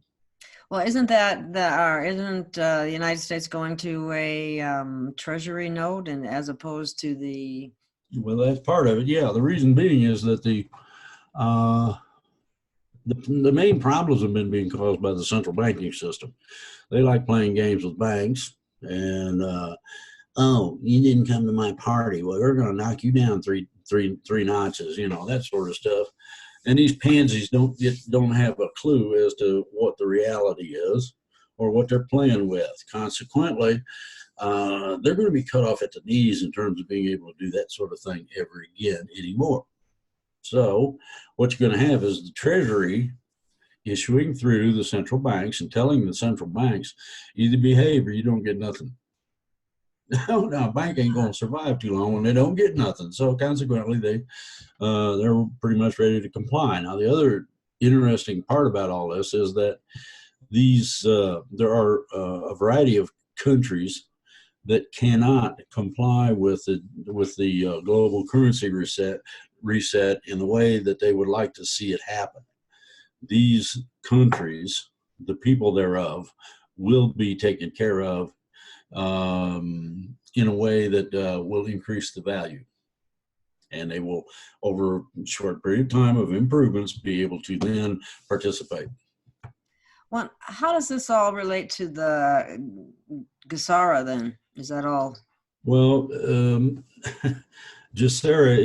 Well, isn't the United States going to a treasury note and as opposed to the? Well, that's part of it. Yeah. The reason being is that the main problems have been being caused by the central banking system. They like playing games with banks and, oh, you didn't come to my party. Well, we're going to knock you down three notches, that sort of stuff. And these pansies don't have a clue as to what the reality is or what they're playing with. Consequently, they're going to be cut off at the knees in terms of being able to do that sort of thing ever again anymore. So what you're going to have is the Treasury issuing through the central banks and telling the central banks, either behave or you don't get nothing. No, a bank ain't going to survive too long when they don't get nothing. So consequently, they're pretty much ready to comply. Now, the other interesting part about all this is that there are a variety of countries that cannot comply with the global currency reset in the way that they would like to see it happen. These countries, the people thereof, will be taken care of in a way that will increase the value. And they will, over a short period of time of improvements, be able to then participate. Well, how does this all relate to the GSARA then? Is that all? Well, GSARA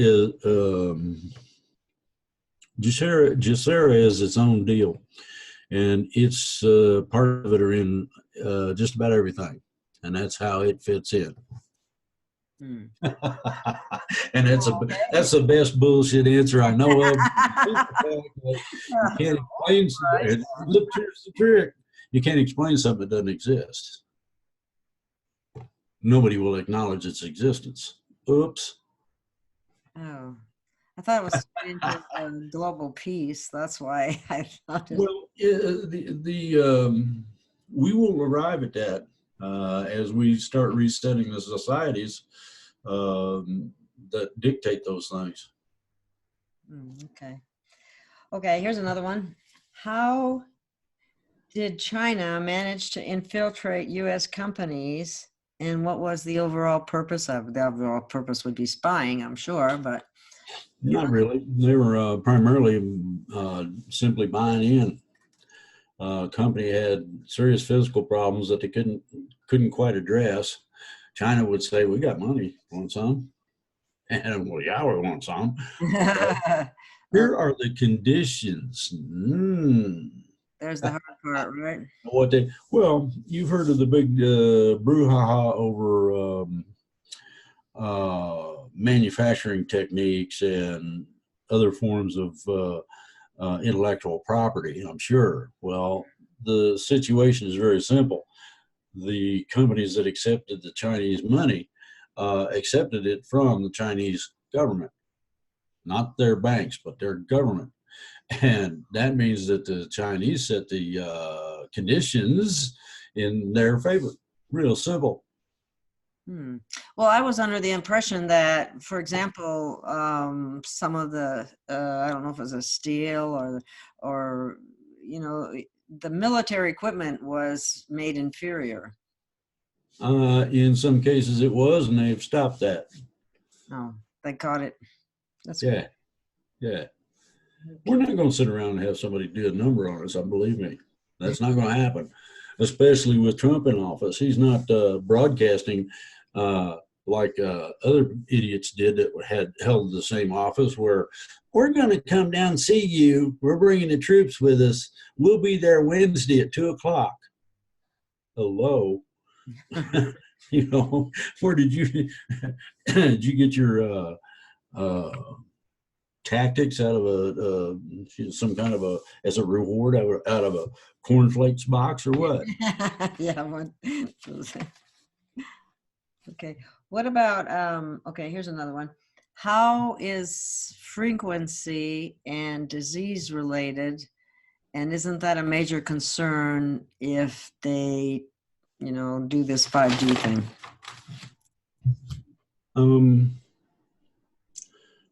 is its own deal, and it's part of it are in just about everything, and that's how it fits in. And that's the best bullshit answer I know of. You can't explain something. Look, here's the trick. You can't explain something that doesn't exist. Nobody will acknowledge its existence. Oops. Oh, I thought it was into global peace. That's why I thought it. Well, we will arrive at that as we start resetting the societies that dictate those things. Okay, here's another one. How did China manage to infiltrate U.S. companies, and what was the overall purpose of it? The overall purpose would be spying, I'm sure, but... Not really. They were primarily simply buying in. Company had serious physical problems that they couldn't quite address, China would say, we got money, want some? And well, yeah, we want some. But here are the conditions. There's the hard part, right? What they, well, you've heard of the big brouhaha over manufacturing techniques and other forms of intellectual property, I'm sure. Well, the situation is very simple. The companies that accepted the Chinese money accepted it from the Chinese government, not their banks, but their government. And that means that the Chinese set the conditions in their favor. Real simple. Well, I was under the impression that, for example, some of the, I don't know if it was a steel or, you know, the military equipment was made inferior. In some cases it was, and they've stopped that. Oh, they caught it. That's yeah. good. Yeah. We're not going to sit around and have somebody do a number on us. Believe me, that's not going to happen, especially with Trump in office. He's not broadcasting like other idiots did that had held the same office, where we're going to come down and see you. We're bringing the troops with us. We'll be there Wednesday at 2:00. Hello. You know, where did you get your tactics out of some kind of as a reward out of a cornflakes box or what? Yeah. Okay. What about, okay, here's another one. How is frequency and disease related? And isn't that a major concern if they, you know, do this 5G thing?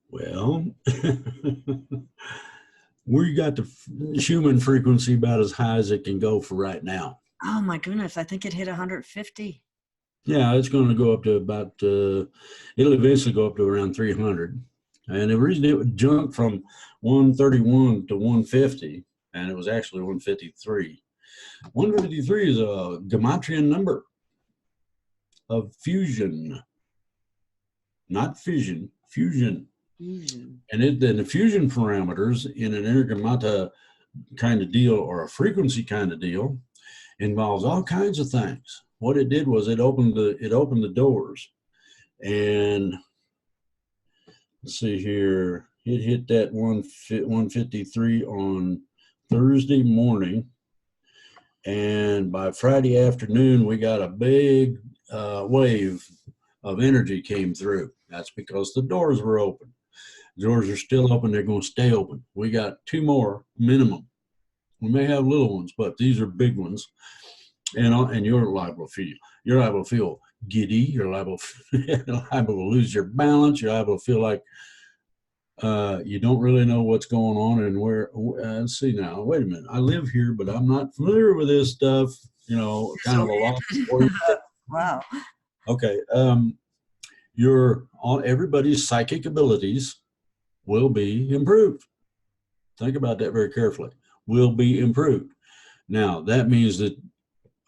Well, we got the human frequency about as high as it can go for right now. Oh my goodness, I think it hit 150. Yeah, it's going to go up to about, it'll eventually go up to around 300. And the reason it would jump from 131 to 150, and it was actually 153. 153 is a Gematrian number of fusion, not fission, fusion. And then the fusion parameters in an intergamma kind of deal or a frequency kind of deal involves all kinds of things. What it did was it opened the doors, and let's see here, it hit that 153 on Thursday morning, and by Friday afternoon we got a big wave of energy came through. That's because the doors were open. The doors are still open. They're going to stay open. We got 2 more minimum. We may have little ones, but these are big ones. And you're liable to feel giddy. You're liable to lose your balance. You're liable to feel like you don't really know what's going on and where. Let's see now. Wait a minute. I live here, but I'm not familiar with this stuff. You know, kind of a lot. Wow. Okay. Everybody's psychic abilities will be improved. Think about that very carefully. Will be improved. Now, that means that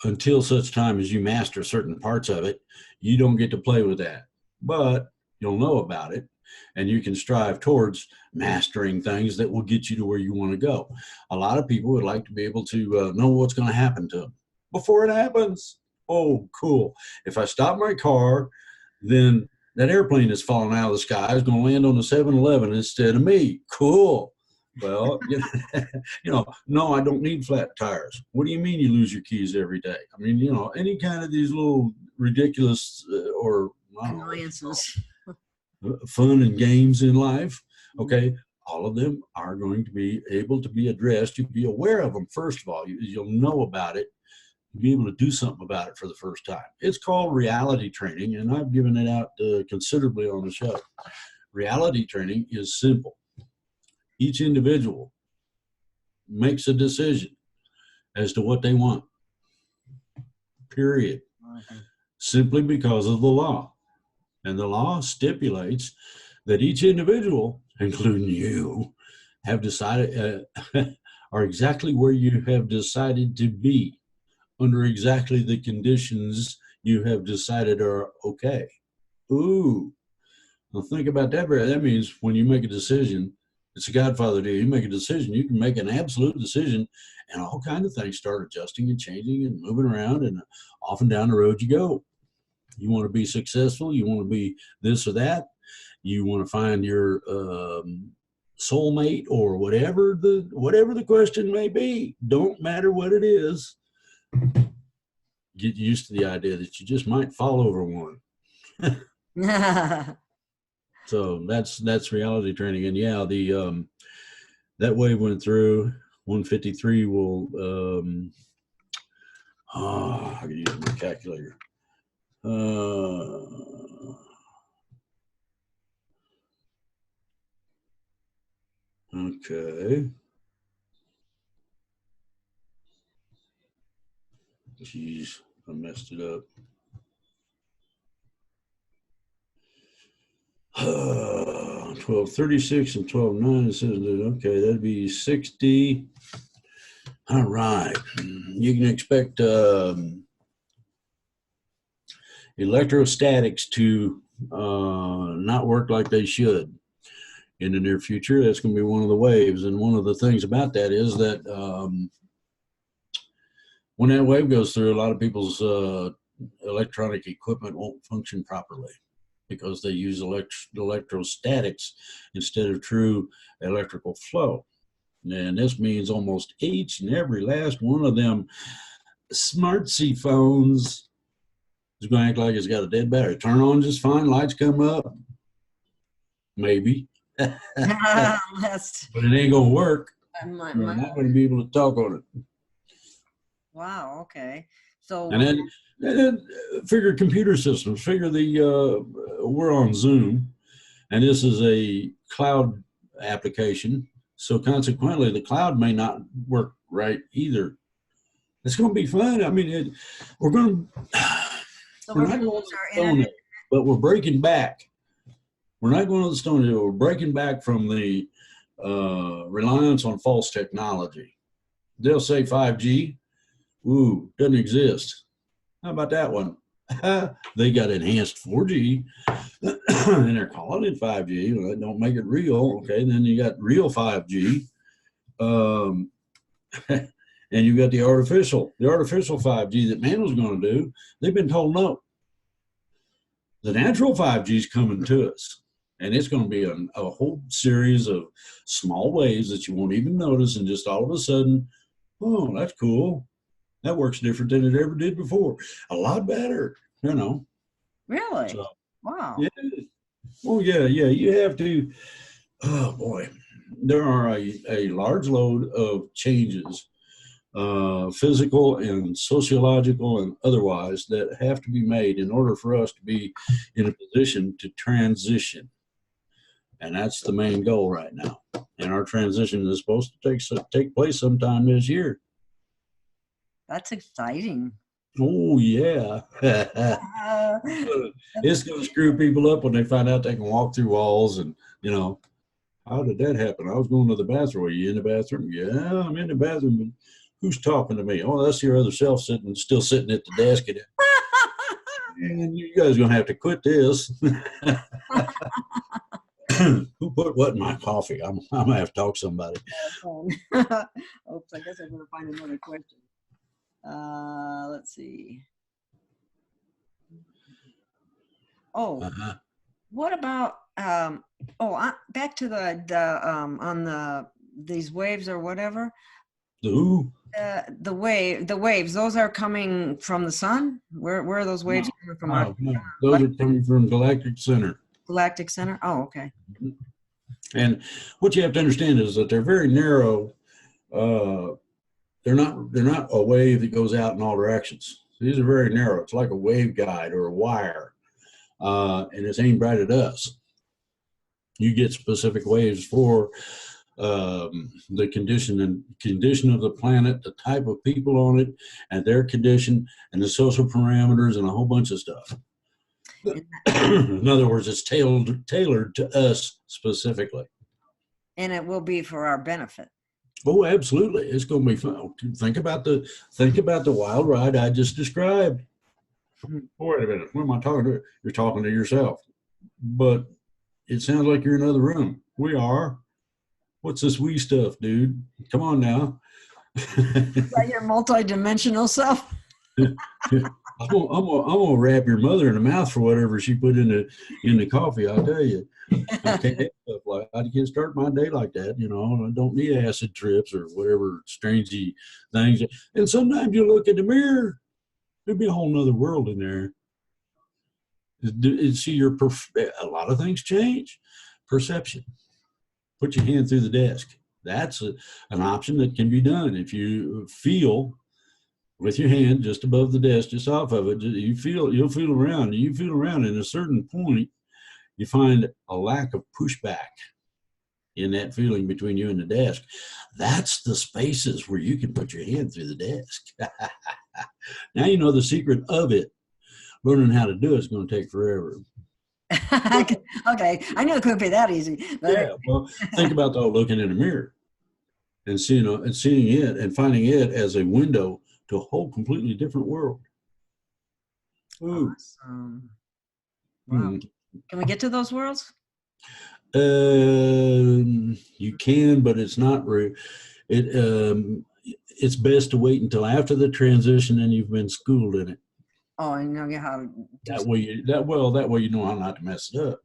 until such time as you master certain parts of it, you don't get to play with that. But you'll know about it, and you can strive towards mastering things that will get you to where you want to go. A lot of people would like to be able to know what's going to happen to them before it happens. Oh, cool. If I stop my car, then that airplane that's falling out of the sky is going to land on the 7-Eleven instead of me. Cool. Well, no, I don't need flat tires. What do you mean you lose your keys every day? I mean, any kind of these little ridiculous or annoyances, fun and games in life. Okay. All of them are going to be able to be addressed. You'll be aware of them. First of all, you'll know about it. You'll be able to do something about it for the first time. It's called reality training, and I've given it out considerably on the show. Reality training is simple. Each individual makes a decision as to what they want, period, simply because of the law. And the law stipulates that each individual, including you, have decided, are exactly where you have decided to be under exactly the conditions you have decided are okay. Ooh, well, think about that. That means when you make a decision, it's a Godfather deal. You make a decision, you can make an absolute decision, and all kinds of things start adjusting and changing and moving around, and off and down the road you go. You want to be successful. You want to be this or that. You want to find your soulmate or whatever the question may be. Don't matter what it is. Get used to the idea that you just might fall over one. So that's reality training. And yeah, the that wave went through. 153 will I can use my calculator. Okay. Jeez, I messed it up. 1236 and 12:9 says that, okay, that'd be 60. All right. You can expect electrostatics to not work like they should in the near future. That's going to be one of the waves. And one of the things about that is that when that wave goes through, a lot of people's electronic equipment won't function properly because they use electrostatics instead of true electrical flow. And this means almost each and every last one of them smartsy phones is going to act like it's got a dead battery. Turn on just fine, lights come up, maybe. But it ain't going to work. You're not going to be able to talk on it. Wow, okay. So and then figure computer systems, figure we're on Zoom, and this is a cloud application. So consequently, the cloud may not work right either. It's going to be fun. I mean, we're not going to the Stone Age, but we're breaking back. We're not going to the Stone Age. We're breaking back from the reliance on false technology. They'll say 5G. Ooh, doesn't exist. How about that one? They got enhanced 4G, and they're calling it 5G. Well, don't make it real. Okay, and then you got real 5G, and you got the artificial 5G that man was going to do. They've been told no. The natural 5G is coming to us, and it's going to be a whole series of small waves that you won't even notice, and just all of a sudden, oh, that's cool. That works different than it ever did before. A lot better, you know. Really? So, wow. Yeah. Oh, yeah. You have to. Oh boy, there are a large load of changes, physical and sociological and otherwise, that have to be made in order for us to be in a position to transition. And that's the main goal right now. And our transition is supposed to take place sometime this year. That's exciting. Oh, yeah. It's going to screw people up when they find out they can walk through walls and, you know, how did that happen? I was going to the bathroom. Are you in the bathroom? Yeah, I'm in the bathroom. But who's talking to me? Oh, that's your other self still sitting at the desk. And you guys are going to have to quit this. Who put what in my coffee? I'm going to have to talk to somebody. Oops, I guess I'm going to find another question. Let's see. Oh, what about back to these waves or whatever. The waves. Those are coming from the sun. Where are those waves coming from? No. Those are coming from galactic center. Galactic center. Oh, okay. And what you have to understand is that they're very narrow. They're not a wave that goes out in all directions. These are very narrow. It's like a waveguide or a wire, and it's aimed right at us. You get specific waves for the condition of the planet, the type of people on it, and their condition, and the social parameters, and a whole bunch of stuff. In other words, it's tailored to us specifically. And it will be for our benefit. Oh, absolutely. It's going to be fun. Think about the wild ride I just described. Wait a minute, what am I talking to? You're talking to yourself. But it sounds like you're in another room. We are. What's this we stuff, dude? Come on now. Is that your multi-dimensional self? I'm gonna wrap your mother in the mouth for whatever she put in the coffee. I'll tell you. I can't have stuff like I can't start my day like that. You know, I don't need acid trips or whatever strangey things. And sometimes you look in the mirror, there'd be a whole nother world in there. See, a lot of things change. Perception. Put your hand through the desk. That's an option that can be done. If you feel with your hand just above the desk, just off of it, you'll feel around. You feel around, and at a certain point, you find a lack of pushback in that feeling between you and the desk. That's the spaces where you can put your hand through the desk. Now you know the secret of it. Learning how to do it is going to take forever. Okay, I knew it couldn't be that easy. But... Yeah, well, think about the looking in a mirror and seeing it and finding it as a window to a whole completely different world. Ooh. Awesome. Wow. Can we get to those worlds? You can, but it's not. It's best to wait until after the transition and you've been schooled in it. Oh, I know how to. That way you know how not to mess it up.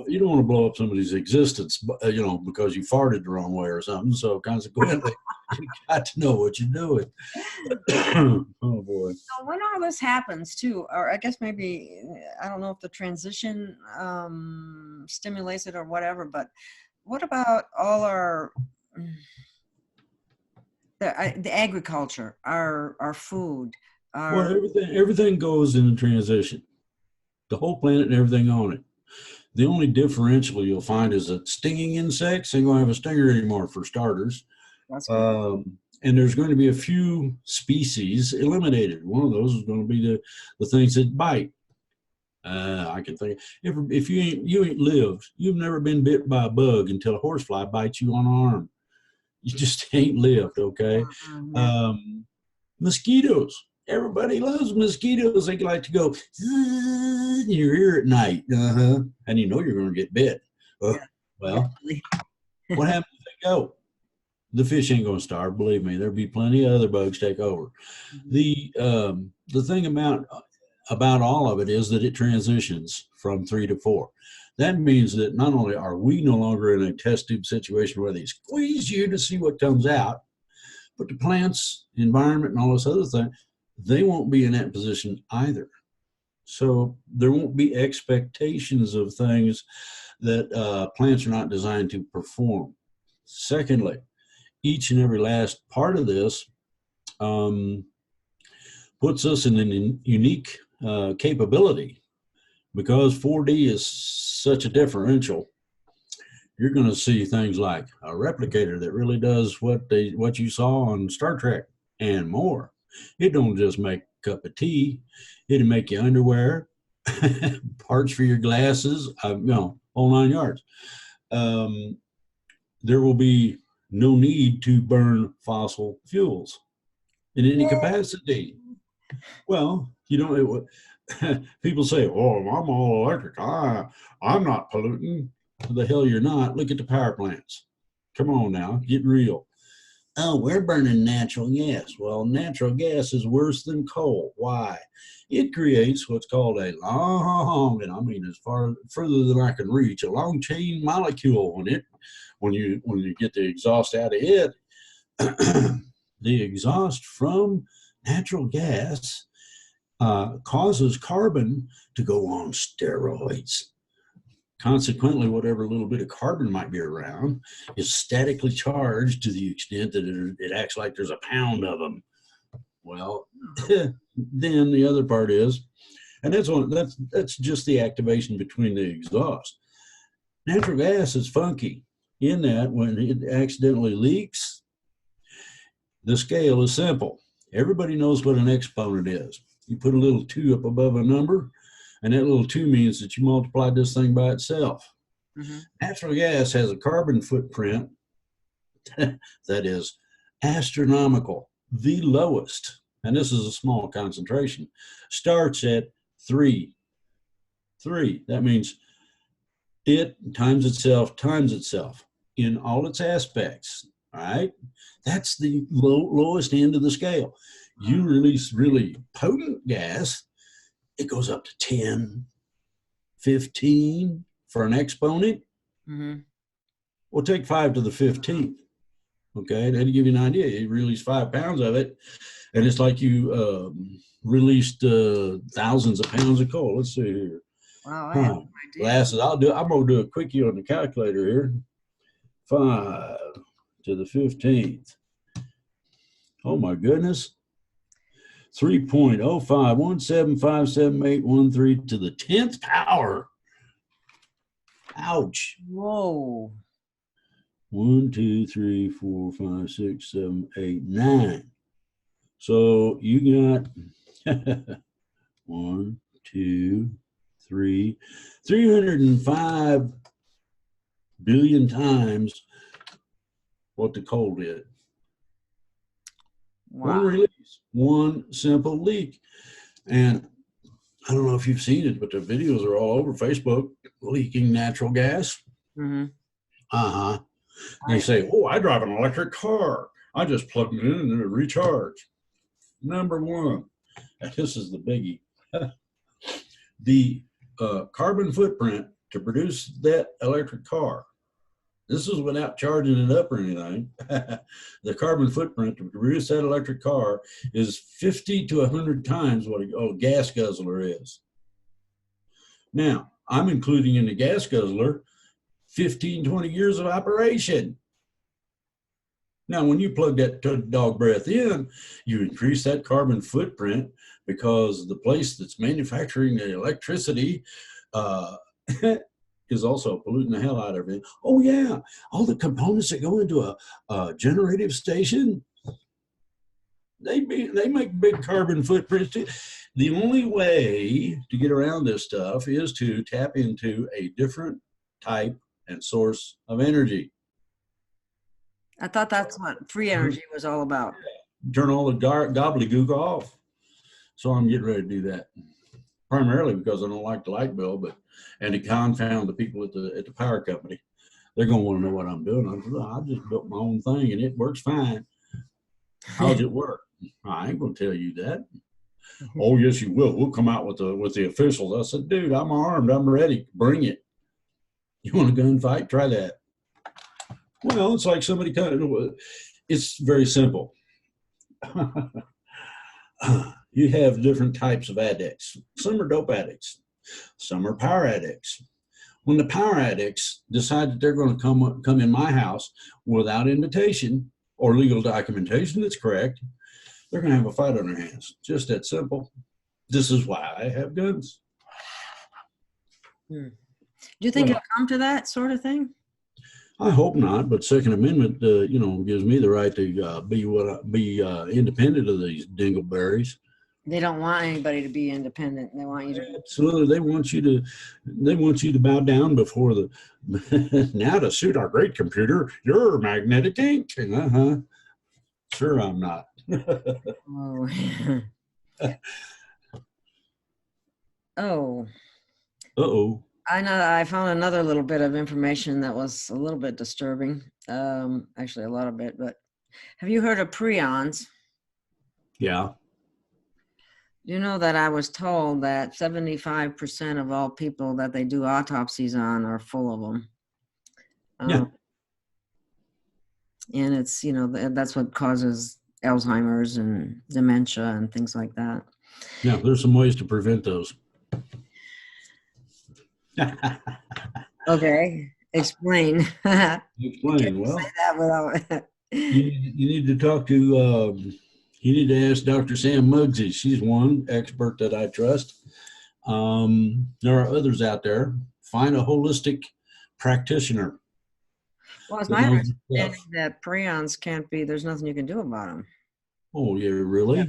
You don't want to blow up somebody's existence, because you farted the wrong way or something. So consequently, you got to know what you're doing. Oh boy. So when all this happens too, or I guess maybe, I don't know if the transition stimulates it or whatever, but what about all the agriculture, our food? Well, everything goes in the transition. The whole planet and everything on it. The only differential you'll find is that stinging insects ain't going to have a stinger anymore, for starters. That's good. And there's going to be a few species eliminated. One of those is going to be the things that bite. I can think if you ain't lived, you've never been bit by a bug until a horsefly bites you on the arm. You just ain't lived, okay? Mosquitoes. Everybody loves mosquitoes. They like to go in your ear at night. And you know you're going to get bit. Well, what happens if they go? The fish ain't going to starve. Believe me, there'll be plenty of other bugs take over. The thing about all of it is that it transitions from 3 to 4. That means that not only are we no longer in a test tube situation where they squeeze you to see what comes out, but the plants, environment, and all this other thing, they won't be in that position either. So there won't be expectations of things that plants are not designed to perform. Secondly, each and every last part of this puts us in a unique capability, because 4D is such a differential. You're going to see things like a replicator that really does what you saw on Star Trek and more. It don't just make a cup of tea. It'll make you underwear, parts for your glasses, whole 9 yards. There will be no need to burn fossil fuels in any capacity. Well, people say, "Oh, I'm all electric. I'm not polluting." The hell you're not. Look at the power plants. Come on now, get real. Oh, we're burning natural gas. Well, natural gas is worse than coal. Why? It creates what's called a long, and I mean as further than I can reach, a long chain molecule when you get the exhaust out of it. The exhaust from natural gas causes carbon to go on steroids. Consequently, whatever little bit of carbon might be around is statically charged to the extent that it acts like there's a pound of them. Well, then the other part is, and that's just the activation between the exhaust. Natural gas is funky in that when it accidentally leaks, the scale is simple. Everybody knows what an exponent is. You put a little 2 up above a number, and that little 2 means that you multiplied this thing by itself. Natural gas has a carbon footprint that is astronomical, the lowest and this is a small concentration, starts at 3. 3. That means it times itself in all its aspects. All right. That's the lowest end of the scale. You release really potent gas, it goes up to 10, 15 for an exponent. Mm-hmm. We'll take 5 to the 15th. Okay, that'll give you an idea. You release 5 pounds of it, and it's like you released thousands of pounds of coal. Let's see here. Wow, I had no idea. Glasses. I'm gonna do a quickie on the calculator here. 5 to the 15th. Oh my goodness. 3.051757813 to the 10th power. Ouch. Whoa. 1, 2, 3, 4, 5, 6, 7, 8, 9. So you got 1, 2, 3, 305 billion times what the coal did. Wow. One release, one simple leak. And I don't know if you've seen it, but the videos are all over Facebook, leaking natural gas. Mm-hmm. Uh-huh. They say, oh, I drive an electric car. I just plug it in and it recharge. Number one, and this is the biggie, the carbon footprint to produce that electric car. This is without charging it up or anything. The carbon footprint to produce that electric car is 50 to 100 times what a gas guzzler is. Now, I'm including in the gas guzzler 15, 20 years of operation. Now, when you plug that dog breath in, you increase that carbon footprint because the place that's manufacturing the electricity is also polluting the hell out of it. Oh, yeah, all the components that go into a generative station, they make big carbon footprints too. The only way to get around this stuff is to tap into a different type and source of energy. I thought that's what free energy was all about. Turn all the gobbledygook off. So I'm getting ready to do that. Primarily because I don't like the light bill, and to confound the people at the power company. They're gonna want to know what I'm doing. I just built my own thing and it works fine. How's it work? I ain't gonna tell you that. Oh yes, you will. We'll come out with the officials. I said, dude, I'm armed. I'm ready. Bring it. You want a gunfight? Try that. Well, it's like somebody it's very simple. You have different types of addicts. Some are dope addicts. Some are power addicts. When the power addicts decide that they're going to come in my house without invitation or legal documentation that's correct, they're going to have a fight on their hands. Just that simple. This is why I have guns. Do you think it'll come to that sort of thing? I hope not, but Second Amendment, gives me the right to be independent of these dingleberries. They don't want anybody to be independent. They want you to. Absolutely, they want you to bow down before the. Now to suit our great computer, you're magnetic ink. Sure, I'm not. Oh. Oh. Uh-oh. I know. I found another little bit of information that was a little bit disturbing. Actually, a lot of it. But have you heard of prions? Yeah. You know that I was told that 75% of all people that they do autopsies on are full of them. Yeah. And it's, that's what causes Alzheimer's and dementia and things like that. Yeah, there's some ways to prevent those. Okay, explain. Explain. Well, say that without you need to talk to. You need to ask Dr. Sam Muggsy. She's one expert that I trust. There are others out there. Find a holistic practitioner. Well, it's my understanding that prions can't be. There's nothing you can do about them. Oh, yeah, really?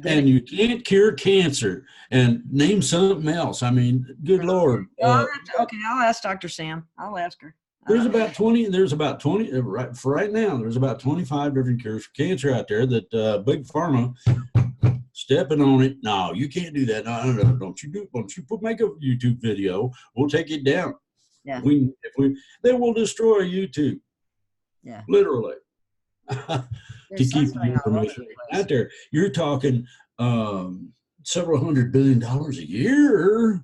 And you can't cure cancer. And name something else. I mean, good Lord. Okay, I'll ask Dr. Sam. I'll ask her. There's about 20, right for right now, there's about 25 different cures for cancer out there that Big Pharma stepping on it. No, you can't do that. No, don't you make a YouTube video. We'll take it down. Yeah. They will destroy YouTube. Yeah. Literally. To keep the information out there. You're talking several $100 billion a year.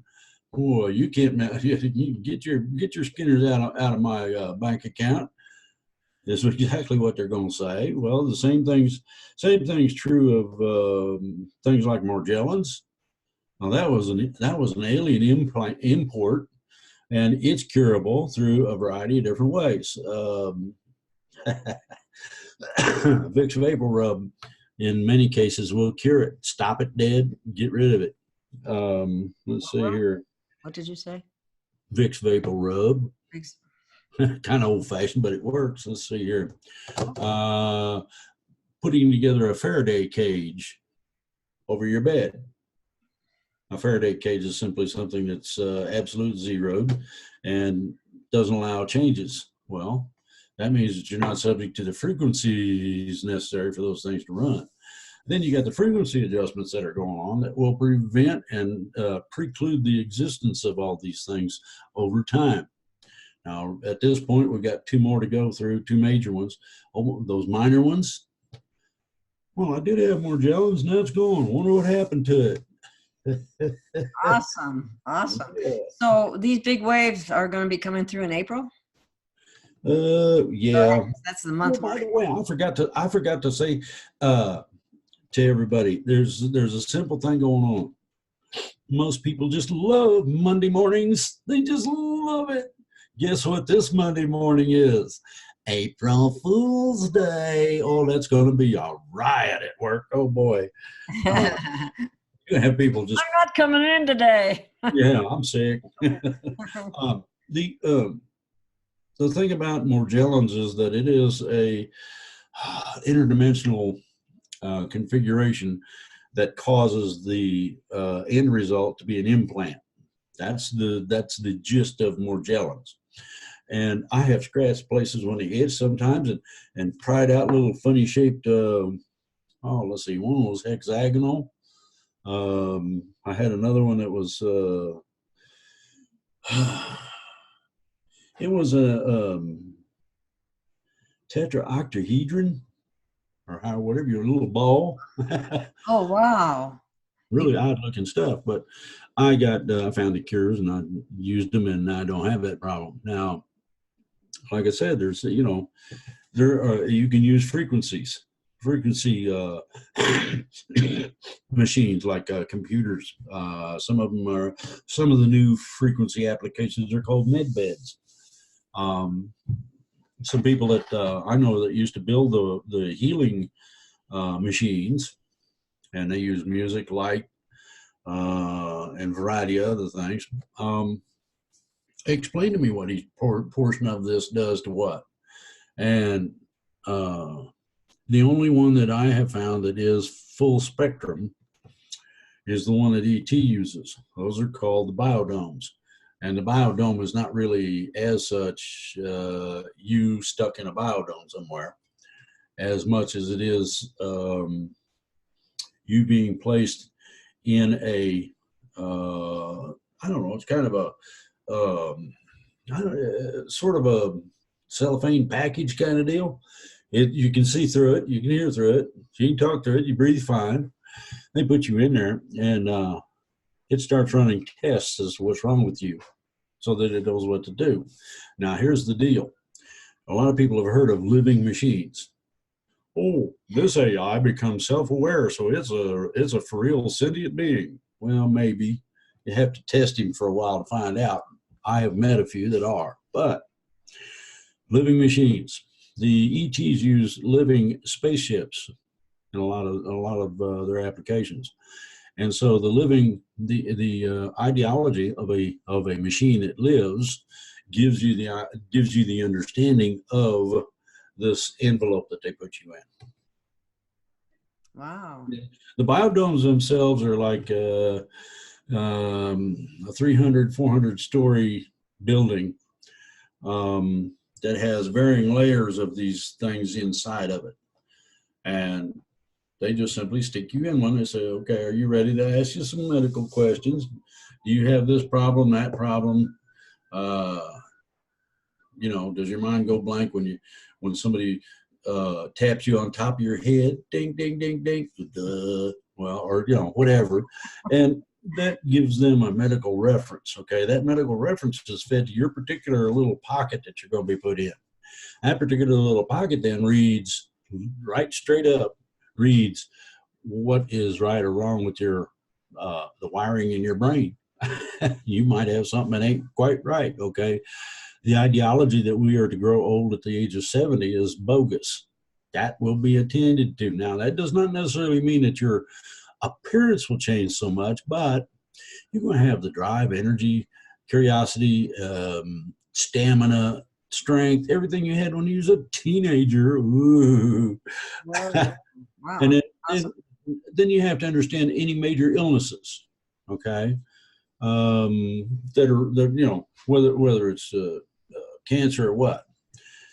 Boy, you can't you get your skinners out of my bank account. This is exactly what they're going to say. Well, the same thing's true of things like Morgellons. Now that was an alien import, and it's curable through a variety of different ways. Vicks Vapor Rub, in many cases, will cure it. Stop it dead. Get rid of it. Let's see here. What did you say? Vicks Vapor Rub. Kind of old-fashioned, but it works. Let's see here. Putting together a Faraday cage over your bed. A Faraday cage is simply something that's absolute zeroed and doesn't allow changes. Well, that means that you're not subject to the frequencies necessary for those things to run. Then you got the frequency adjustments that are going on that will prevent and preclude the existence of all these things over time. Now, at this point, we've got two more to go through, two major ones. Oh, those minor ones, well, I did have Morgellons, now it's gone. Wonder what happened to it. Awesome. Yeah. So these big waves are going to be coming through in April? Yeah. That's the month. By the way, I forgot to say to everybody, there's a simple thing going on. Most people just love Monday mornings. They just love it. Guess what this Monday morning is? April Fool's Day. Oh, that's going to be a riot at work. Oh, boy. You're going to have people just... I'm not coming in today. Yeah, I'm sick. The thing about Morgellons is that it is a interdimensional configuration that causes the end result to be an implant. That's the gist of Morgellons. And I have scratched places when they itch sometimes and pried out little funny shaped, let's see, one was hexagonal. I had another one that was, it was a tetraoctahedron, or whatever, your little ball. Oh, wow. Really odd looking stuff, but I found the cures and I used them and I don't have that problem. Now, like I said, there's, you can use frequency machines like computers. Some of the new frequency applications are called med beds. Some people that I know that used to build the healing machines, and they use music, light, and a variety of other things. Explain to me what each portion of this does to what. And the only one that I have found that is full spectrum is the one that ET uses. Those are called the biodomes. And the biodome is not really as such you stuck in a biodome somewhere, as much as it is you being placed in a, I don't know, it's kind of a, sort of a cellophane package kind of deal. You can see through it, you can hear through it, you can talk through it, you breathe fine. They put you in there and it starts running tests as to what's wrong with you so that it knows what to do. Now, here's the deal. A lot of people have heard of living machines. Oh, this AI becomes self-aware, so it's a for real sentient being. Well, maybe. You have to test him for a while to find out. I have met a few that are, but living machines. The ETs use living spaceships in a lot of their applications, and so the ideology of a machine that lives gives you the understanding of this envelope that they put you in. Wow. The biodomes themselves are like a 300, 400 story building that has varying layers of these things inside of it. And they just simply stick you in one. They say, okay, are you ready to ask you some medical questions? Do you have this problem, that problem? Does your mind go blank when somebody taps you on top of your head? Ding, ding, ding, ding. Duh. Well, or, whatever. And that gives them a medical reference, okay? That medical reference is fed to your particular little pocket that you're going to be put in. That particular little pocket then reads right straight up, reads what is right or wrong with your the wiring in your brain. You might have something that ain't quite right, okay? The ideology that we are to grow old at the age of 70 is bogus. That will be attended to. Now, that does not necessarily mean that your appearance will change so much, but you're going to have the drive, energy, curiosity, stamina, strength, everything you had when you was a teenager. Ooh. Wow. And then you have to understand any major illnesses, okay, that are whether it's cancer or what.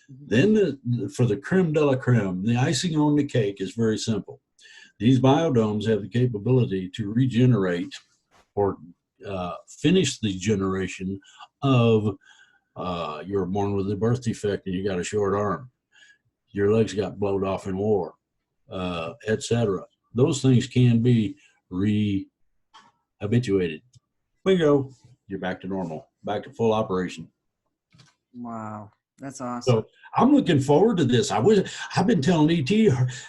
Then for the creme de la creme, the icing on the cake is very simple. These biodomes have the capability to regenerate or finish the generation of you were born with a birth defect and you got a short arm. Your legs got blowed off in war, etc. Those things can be re-habituated. Bingo, you're back to normal, back to full operation. Wow, that's awesome. So I'm looking forward to this. I've been telling ET,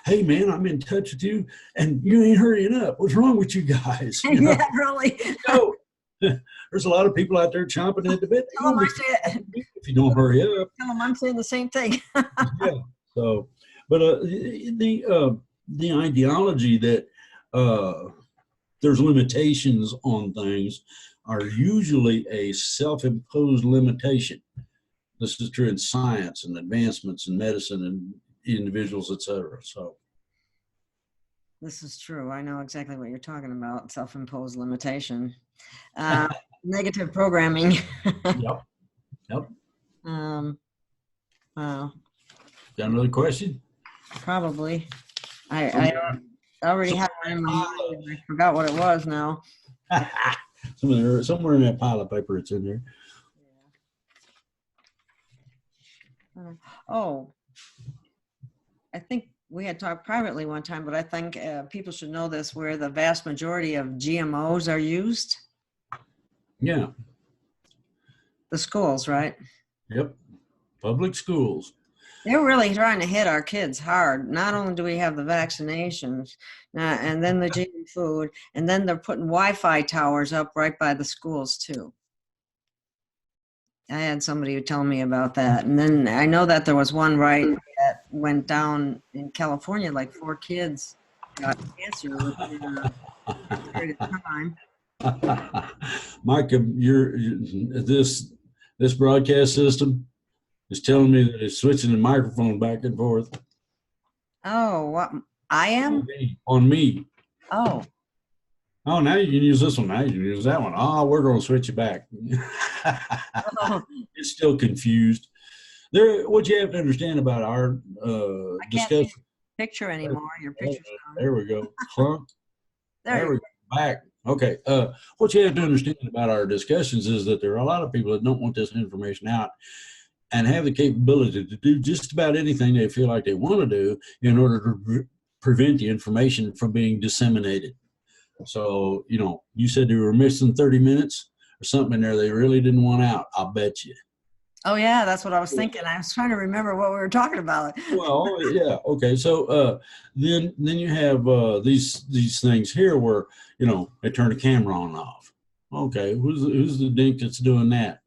hey man, I'm in touch with you, and you ain't hurrying up. What's wrong with you guys? Yeah, really. No. There's a lot of people out there chomping at the bit. If you don't hurry up. Tell them I'm saying the same thing. Yeah. So, but the ideology that there's limitations on things are usually a self-imposed limitation. This is true in science and advancements in medicine and individuals, etc. So. This is true. I know exactly what you're talking about. Self-imposed limitation. Negative programming. Yep. Wow. Got another question? Probably. I already had one in my mind. I forgot what it was now. Somewhere in that pile of paper, it's in there. I think we had talked privately one time, but I think people should know this, where the vast majority of GMOs are used. Yeah. The schools, right? Yep. Public schools. They're really trying to hit our kids hard. Not only do we have the vaccinations, and then the GM food, and then they're putting Wi-Fi towers up right by the schools too. I had somebody who told me about that. And then I know that there was one that went down in California, like 4 kids got cancer within a period of time. Mike, this broadcast system is telling me that it's switching the microphone back and forth. Oh, what? I am? On me. Oh. Oh, now you can use this one. Now you can use that one. Oh, we're going to switch it back. It's still confused. What you have to understand about our discussion. Can't see the picture anymore. Your picture's gone. There we go. Clunk. There we go. Back. Okay. What you have to understand about our discussions is that there are a lot of people that don't want this information out and have the capability to do just about anything they feel like they want to do in order to prevent the information from being disseminated. So, you said they were missing 30 minutes or something in there they really didn't want out. I'll bet you. Oh, yeah, that's what I was thinking. I was trying to remember what we were talking about. Well, yeah, okay. So then you have these things here where, they turn the camera on and off. Okay, who's the dink that's doing that?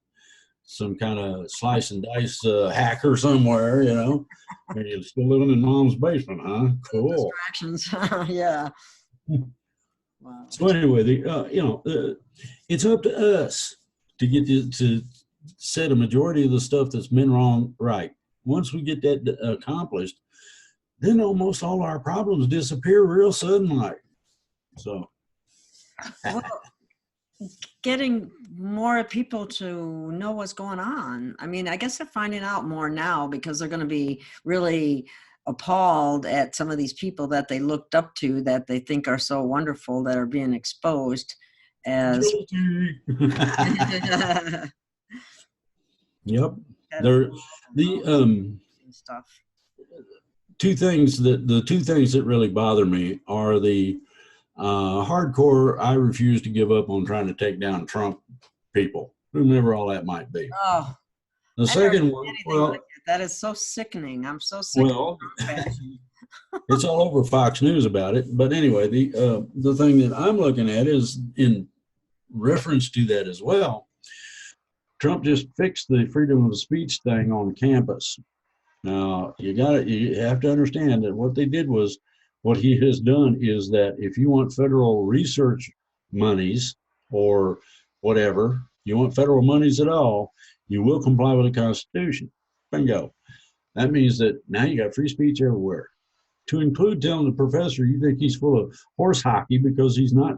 Some kind of slice and dice hacker somewhere, And you're still living in mom's basement, huh? Cool. Distractions, yeah. Wow. So anyway, it's up to us to get to set a majority of the stuff that's been wrong right. Once we get that accomplished, then almost all our problems disappear real sudden like. So. getting more people to know what's going on. I mean, I guess they're finding out more now because they're going to be really appalled at some of these people that they looked up to that they think are so wonderful that are being exposed as Yep. There, the stuff. the two things that really bother me are the hardcore. I refuse to give up on trying to take down Trump people, whomever all that might be. Oh, The I never second seen one, anything like it. That is so sickening. I'm so sick well, of Trump bashing. it's all over Fox News about it. But anyway, the thing that I'm looking at is in reference to that as well. Trump just fixed the freedom of speech thing on campus. Now you have to understand that what they did was, what he has done is that if you want federal research monies or whatever, you want federal monies at all, you will comply with the Constitution. Bingo. That means that now you got free speech everywhere. To include telling the professor you think he's full of horse hockey because he's not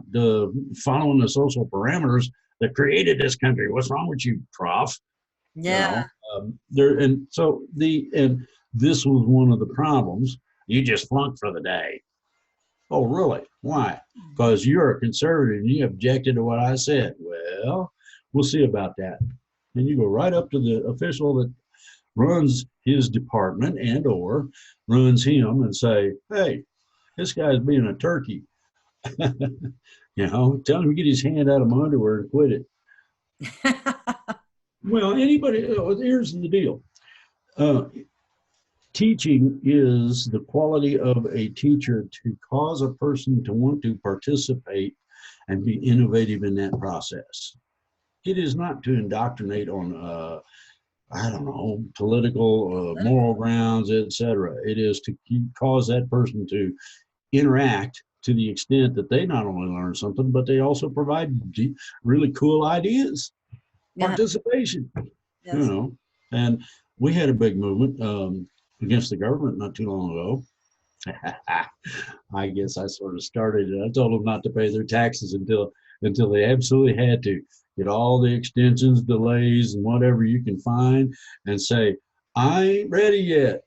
following the social parameters that created this country. What's wrong with you, prof? Yeah. And this was one of the problems. You just flunked for the day. Oh, really? Why? Because you're a conservative and you objected to what I said. Well, we'll see about that. And you go right up to the official that runs his department and or runs him and say, hey, this guy's being a turkey. Tell him to get his hand out of my underwear and quit it. Well, here's the deal. Teaching is the quality of a teacher to cause a person to want to participate and be innovative in that process. It is not to indoctrinate on, I don't know, political, moral grounds, etc. It is to cause that person to interact to the extent that they not only learn something, but they also provide really cool ideas. Yeah. Participation, yes. And we had a big movement against the government not too long ago. I guess I sort of started it. I told them not to pay their taxes until they absolutely had to. Get all the extensions, delays, and whatever you can find, and say, I ain't ready yet.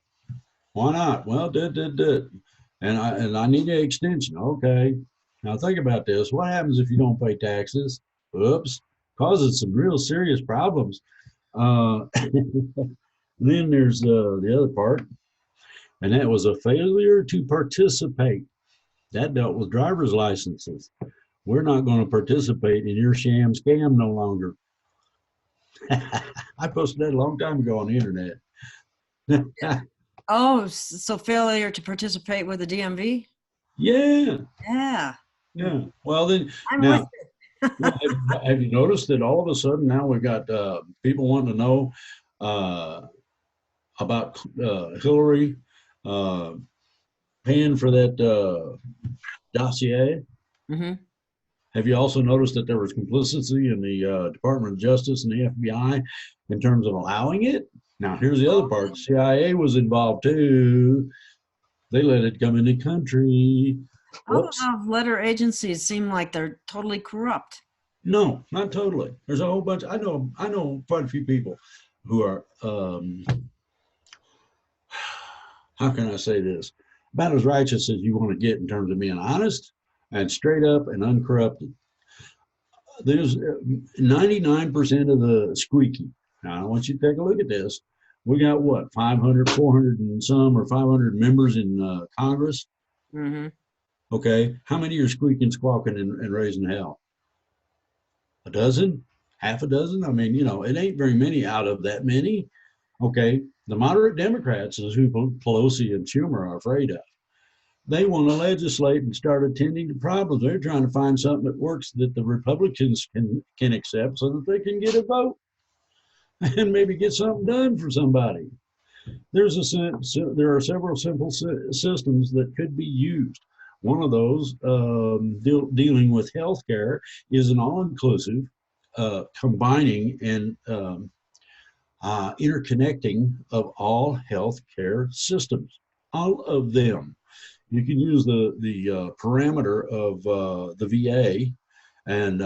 Why not? Well, and I need an extension. Okay. Now think about this. What happens if you don't pay taxes? Oops. Causes some real serious problems. Then there's the other part, and that was a failure to participate. That dealt with driver's licenses. We're not going to participate in your sham scam no longer. I posted that a long time ago on the internet. Oh, so failure to participate with the DMV? Yeah. Yeah. Yeah. Well, then now, have you noticed that all of a sudden now we've got people wanting to know about Hillary paying for that dossier? Mm-hmm. Have you also noticed that there was complicity in the Department of Justice and the FBI in terms of allowing it? Now, here's the other part. The CIA was involved too. They let it come in the country. All of letter agencies seem like they're totally corrupt. No, not totally. There's a whole bunch. I know quite a few people who are, how can I say this? About as righteous as you want to get in terms of being honest and straight up and uncorrupted. There's 99% of the squeaky. Now, I want you to take a look at this. We got what, 500, 400 and some, or 500 members in Congress? Mm-hmm. Okay. How many are squeaking, squawking, and raising hell? A dozen? Half a dozen? I mean, it ain't very many out of that many. Okay. The moderate Democrats is who Pelosi and Schumer are afraid of. They want to legislate and start attending to problems. They're trying to find something that works that the Republicans can accept so that they can get a vote and maybe get something done for somebody. There are several simple systems that could be used. One of those, dealing with healthcare, is an all-inclusive, combining and interconnecting of all healthcare systems, all of them. You can use the parameter of the VA and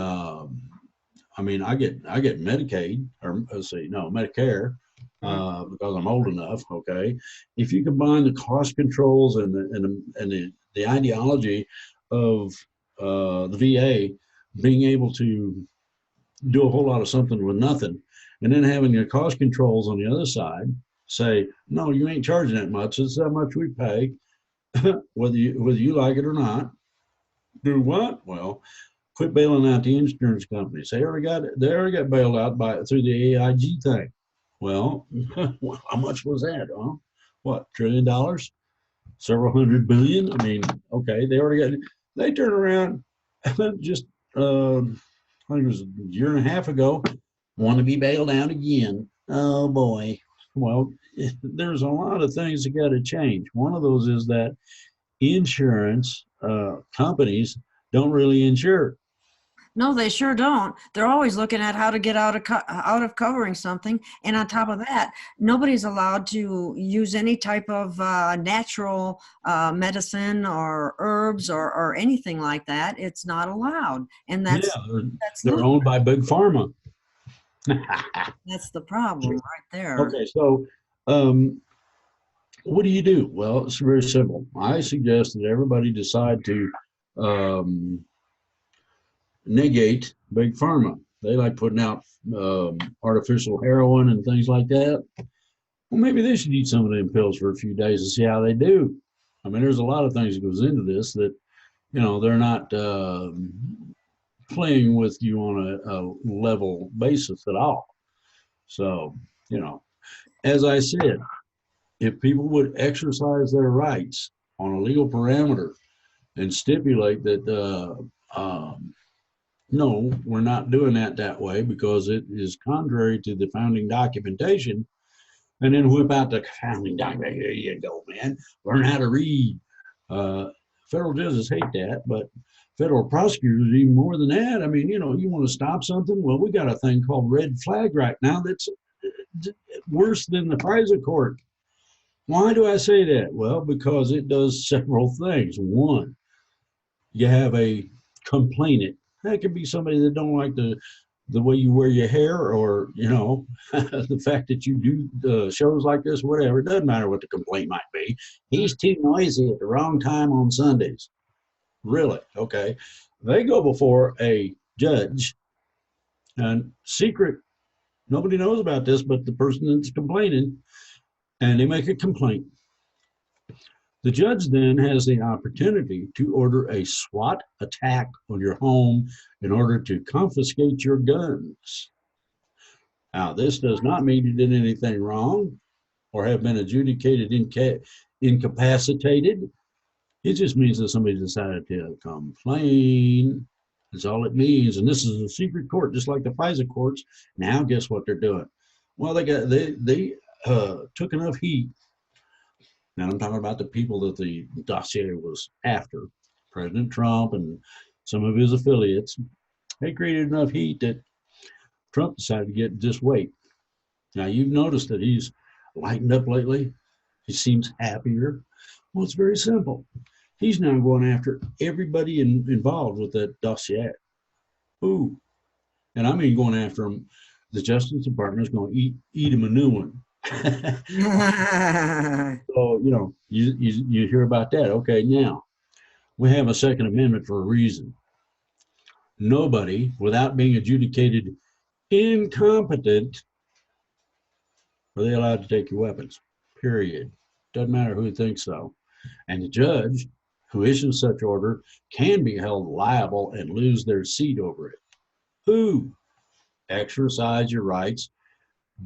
I mean, I get Medicaid, or let's see, no, Medicare, because I'm old enough. Okay, if you combine the cost controls and the ideology of the VA being able to do a whole lot of something with nothing, and then having your cost controls on the other side say, no, you ain't charging that much. It's that much we pay, whether you like it or not. Do what? Well, quit bailing out the insurance companies. They already got bailed out through the AIG thing. Well, how much was that? Huh? What, $1 trillion? Several hundred billion? I mean, okay, they turn around just, I think it was a year and a half ago, want to be bailed out again. Oh boy. Well, there's a lot of things that got to change. One of those is that insurance companies don't really insure. No, they sure don't. They're always looking at how to get out of covering something. And on top of that, nobody's allowed to use any type of natural medicine or herbs or anything like that. It's not allowed. And Yeah, that's they're not, owned by big pharma. that's the problem right there. Okay, so what do you do? Well, it's very simple. I suggest that everybody decide to um, negate big pharma. They like putting out artificial heroin and things like that. Well, maybe they should eat some of them pills for a few days and see how they do. I mean, there's a lot of things that goes into this that, they're not playing with you on a level basis at all. So, as I said, if people would exercise their rights on a legal parameter and stipulate that, no, we're not doing that way because it is contrary to the founding documentation, and then whip out the founding document. Here you go, man. Learn how to read. Federal judges hate that, but federal prosecutors even more than that. I mean, you want to stop something? Well, we got a thing called red flag right now that's worse than the FISA court. Why do I say that? Well, because it does several things. One, you have a complainant. That could be somebody that don't like the way you wear your hair, or the fact that you do shows like this, whatever. It doesn't matter what the complaint might be. He's too noisy at the wrong time on Sundays. Really? Okay. They go before a judge, and secret, nobody knows about this but the person that's complaining, and they make a complaint. The judge then has the opportunity to order a SWAT attack on your home in order to confiscate your guns. Now, this does not mean you did anything wrong or have been adjudicated incapacitated. It just means that somebody decided to complain. That's all it means. And this is a secret court, just like the FISA courts. Now, guess what they're doing? Well, they took enough heat. Now, I'm talking about the people that the dossier was after, President Trump and some of his affiliates. They created enough heat that Trump decided to get just wait. Now, you've noticed that he's lightened up lately. He seems happier. Well, it's very simple. He's now going after everybody involved with that dossier. Who? And I mean going after him. The Justice Department is going to eat him a new one. So, you hear about that. Okay, now, we have a Second Amendment for a reason. Nobody, without being adjudicated incompetent, are they allowed to take your weapons, period. Doesn't matter who thinks so. And the judge who issues such order can be held liable and lose their seat over it. Who? Exercise your rights.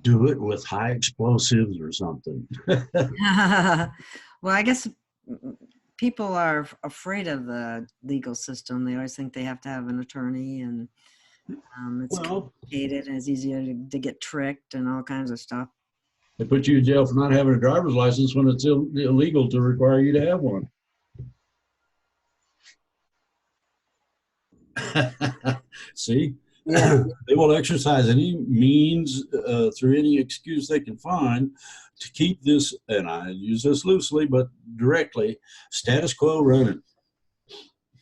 Do it with high explosives or something. Well, I guess people are afraid of the legal system. They always think they have to have an attorney, and it's complicated and it's easier to get tricked and all kinds of stuff. They put you in jail for not having a driver's license when it's illegal to require you to have one. See? Yeah. They will exercise any means through any excuse they can find to keep this, and I use this loosely but directly, status quo running.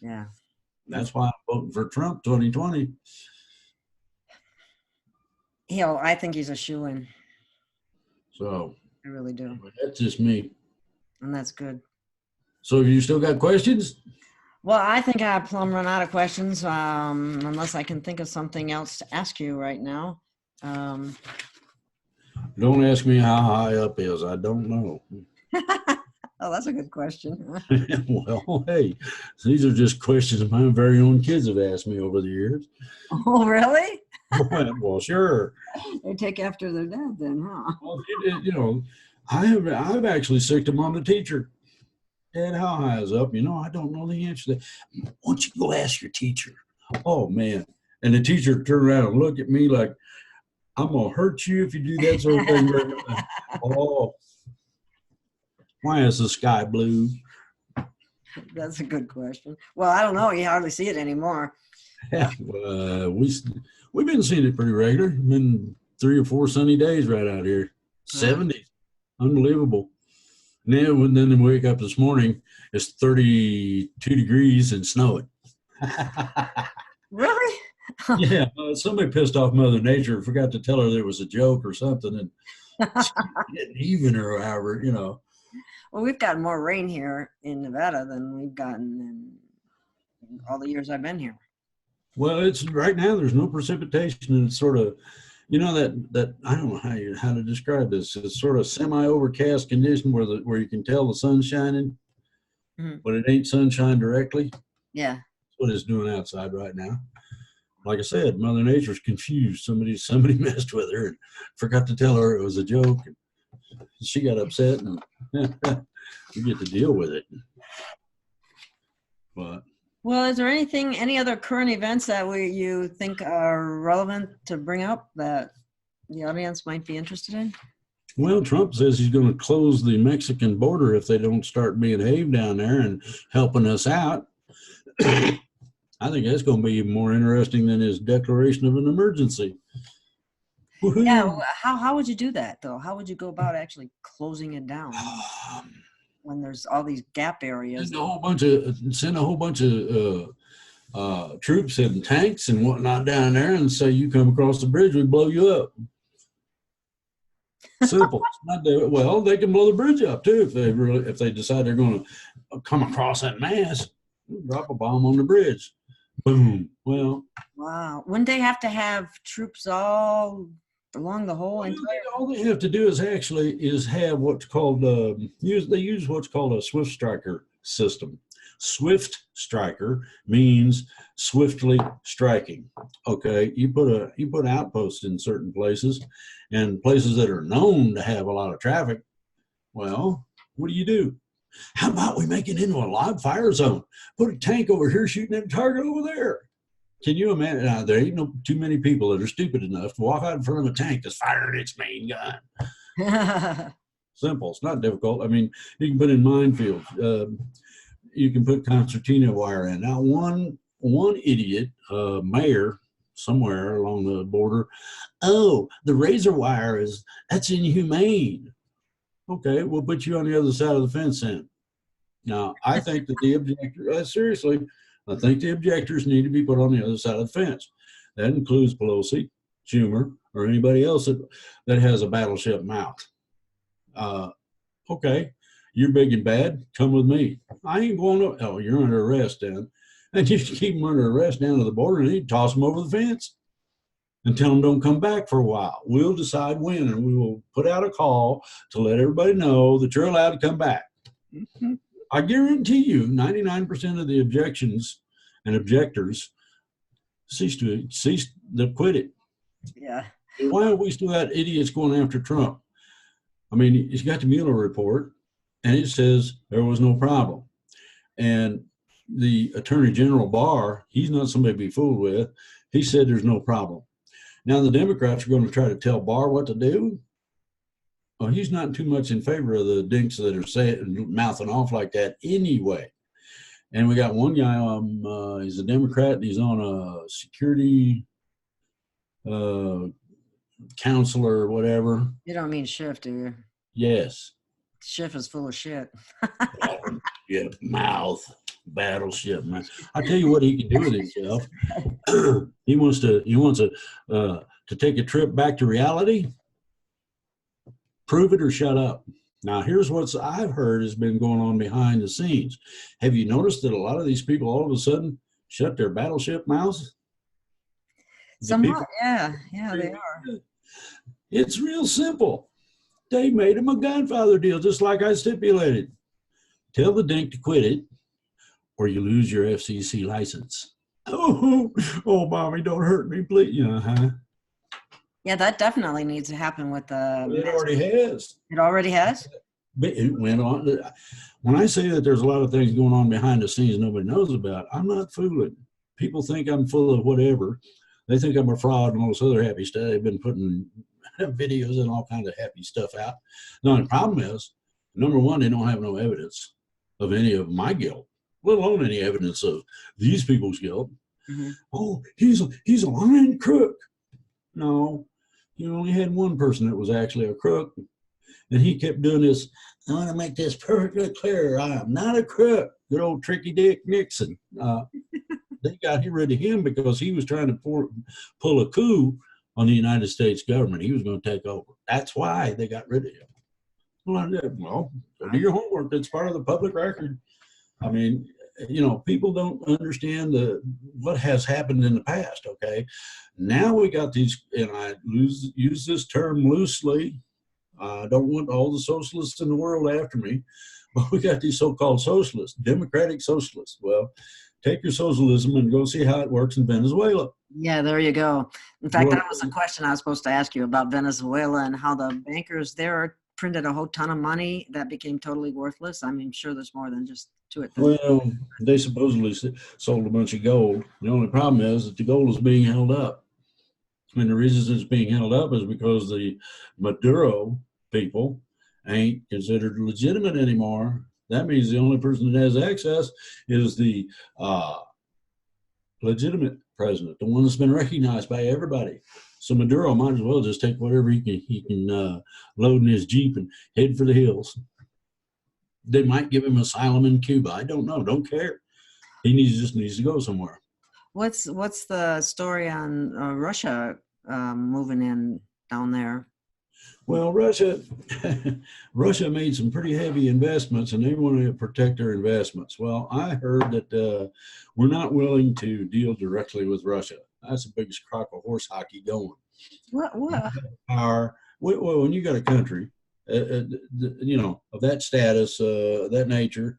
Yeah. That's why I'm voting for Trump 2020. I think he's a shoo-in. So I really do. that's just me. And that's good. So have you still got questions? Well, I think I plumb run out of questions, unless I can think of something else to ask you right now. Don't ask me how high up is. I don't know. Oh, that's a good question. Well, hey, these are just questions my very own kids have asked me over the years. Oh, really? Well, sure. They take after their dad then, huh? Well, I've actually sicked them on the teacher. Dad, how high is up? I don't know the answer to that. Why don't you go ask your teacher? Oh, man. And the teacher turned around and looked at me like, I'm going to hurt you if you do that sort of thing. Oh, why is the sky blue? That's a good question. Well, I don't know. You hardly see it anymore. We've been seeing it pretty regular. Been 3 or 4 sunny days right out here. 70s. Unbelievable. Now, then we wake up this morning, it's 32 degrees and snowing. Really? Yeah, somebody pissed off Mother Nature, forgot to tell her there was a joke or something, and getting even or however, Well, we've gotten more rain here in Nevada than we've gotten in all the years I've been here. Well, it's right now. There's no precipitation, and it's sort of, that I don't know how to describe this. It's sort of semi-overcast condition where you can tell the sun's shining, but it ain't sunshine directly. Yeah, that's what it's doing outside right now. Like I said, Mother Nature's confused. Somebody messed with her and forgot to tell her it was a joke. She got upset, and we get to deal with it. But well, is there any other current events that you think are relevant to bring up that the audience might be interested in? Well, Trump says he's going to close the Mexican border if they don't start being behaved down there and helping us out. I think that's going to be even more interesting than his declaration of an emergency. Woo-hoo. Yeah, how would you do that, though? How would you go about actually closing it down when there's all these gap areas? Send a whole bunch of troops and tanks and whatnot down there and say, you come across the bridge, we blow you up. Simple. Well, they can blow the bridge up too if they decide they're going to come across that mass. Drop a bomb on the bridge. Boom. Well. Wow. Wouldn't they have to have troops all along the whole entire? All they have to do is have what's called they use what's called a swift striker system. Swift striker means swiftly striking. Okay, you put outposts in certain places, and places that are known to have a lot of traffic. Well, what do? How about we make it into a live fire zone? Put a tank over here shooting at a target over there. Can you imagine? Now, there ain't too many people that are stupid enough to walk out in front of a tank that's firing its main gun. Simple. It's not difficult. I mean, you can put in minefields. You can put concertina wire in. Now, one idiot mayor somewhere along the border, the razor wire that's inhumane. Okay, we'll put you on the other side of the fence then. Now, I think that the I think the objectors need to be put on the other side of the fence. That includes Pelosi, Schumer, or anybody else that has a battleship mouth. Okay, you're big and bad, come with me. I ain't going to, you're under arrest then. And you keep them under arrest down to the border and you toss them over the fence and tell them don't come back for a while. We'll decide when, and we will put out a call to let everybody know that you're allowed to come back. Mm-hmm. I guarantee you 99% of the objections and objectors cease to quit it. Yeah. Why have we still got idiots going after Trump? I mean, he's got the Mueller report, and it says there was no problem. And the Attorney General Barr, he's not somebody to be fooled with. He said there's no problem. Now the Democrats are going to try to tell Barr what to do. Well, he's not too much in favor of the dinks that are mouthing off like that anyway. And we got one guy, he's a Democrat, and he's on a security counselor or whatever. You don't mean Schiff, do you? Yes. Schiff is full of shit. Yeah, mouth. Battleship, man. I tell you what he can do with himself. He wants to to take a trip back to reality, prove it or shut up. Now, here's what I've heard has been going on behind the scenes. Have you noticed that a lot of these people all of a sudden shut their battleship mouths? Somewhat, yeah, they are. It's real simple. They made him a Godfather deal, just like I stipulated. Tell the dink to quit it, or you lose your FCC license. Oh, mommy, don't hurt me, please. Yeah, that definitely needs to happen with the. It already has. It already has? It went on. When I say that there's a lot of things going on behind the scenes nobody knows about, I'm not fooling. People think I'm full of whatever. They think I'm a fraud and all this other happy stuff. They've been putting videos and all kinds of happy stuff out. Now, the problem is, number one, they don't have no evidence of any of my guilt, let alone any evidence of these people's guilt. Mm-hmm. Oh, he's a lying crook. No, you only had one person that was actually a crook, and he kept doing this. I want to make this perfectly clear. I am not a crook. Good old tricky Dick Nixon. They got rid of him because he was trying to pull a coup on the United States government. He was going to take over. That's why they got rid of him. Well, do your homework. It's part of the public record. I mean, people don't understand what has happened in the past, okay? Now we got these, and I use this term loosely. I don't want all the socialists in the world after me, but we got these so-called socialists, democratic socialists. Well, take your socialism and go see how it works in Venezuela. Yeah, there you go. In fact, that was a question I was supposed to ask you about Venezuela and how the bankers there printed a whole ton of money that became totally worthless. I mean, sure, there's more than just to it. Well, they supposedly sold a bunch of gold. The only problem is that the gold is being held up. And the reason it's being held up is because the Maduro people ain't considered legitimate anymore. That means the only person that has access is the legitimate president, the one that's been recognized by everybody. So Maduro might as well just take whatever he can load in his Jeep and head for the hills. They might give him asylum in Cuba. I don't know. Don't care. He just needs to go somewhere. What's the story on Russia moving in down there? Well, Russia made some pretty heavy investments, and they want to protect their investments. Well, I heard that we're not willing to deal directly with Russia. That's the biggest crock of horse hockey going. What? Well, when you got a country, of that status, that nature,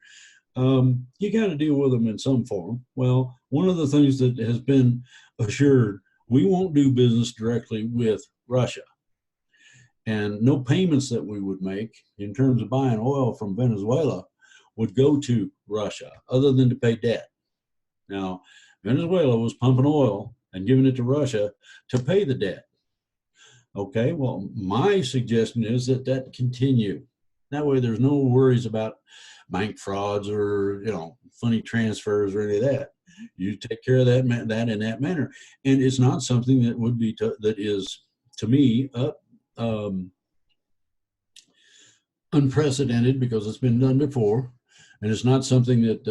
you got to deal with them in some form. Well, one of the things that has been assured, we won't do business directly with Russia. And no payments that we would make in terms of buying oil from Venezuela would go to Russia other than to pay debt. Now, Venezuela was pumping oil and giving it to Russia to pay the debt. Okay, well, my suggestion is that continue. That way there's no worries about bank frauds or, funny transfers or any of that. You take care of that in that manner. And it's not something that would be, that is, to me, unprecedented because it's been done before. And it's not something that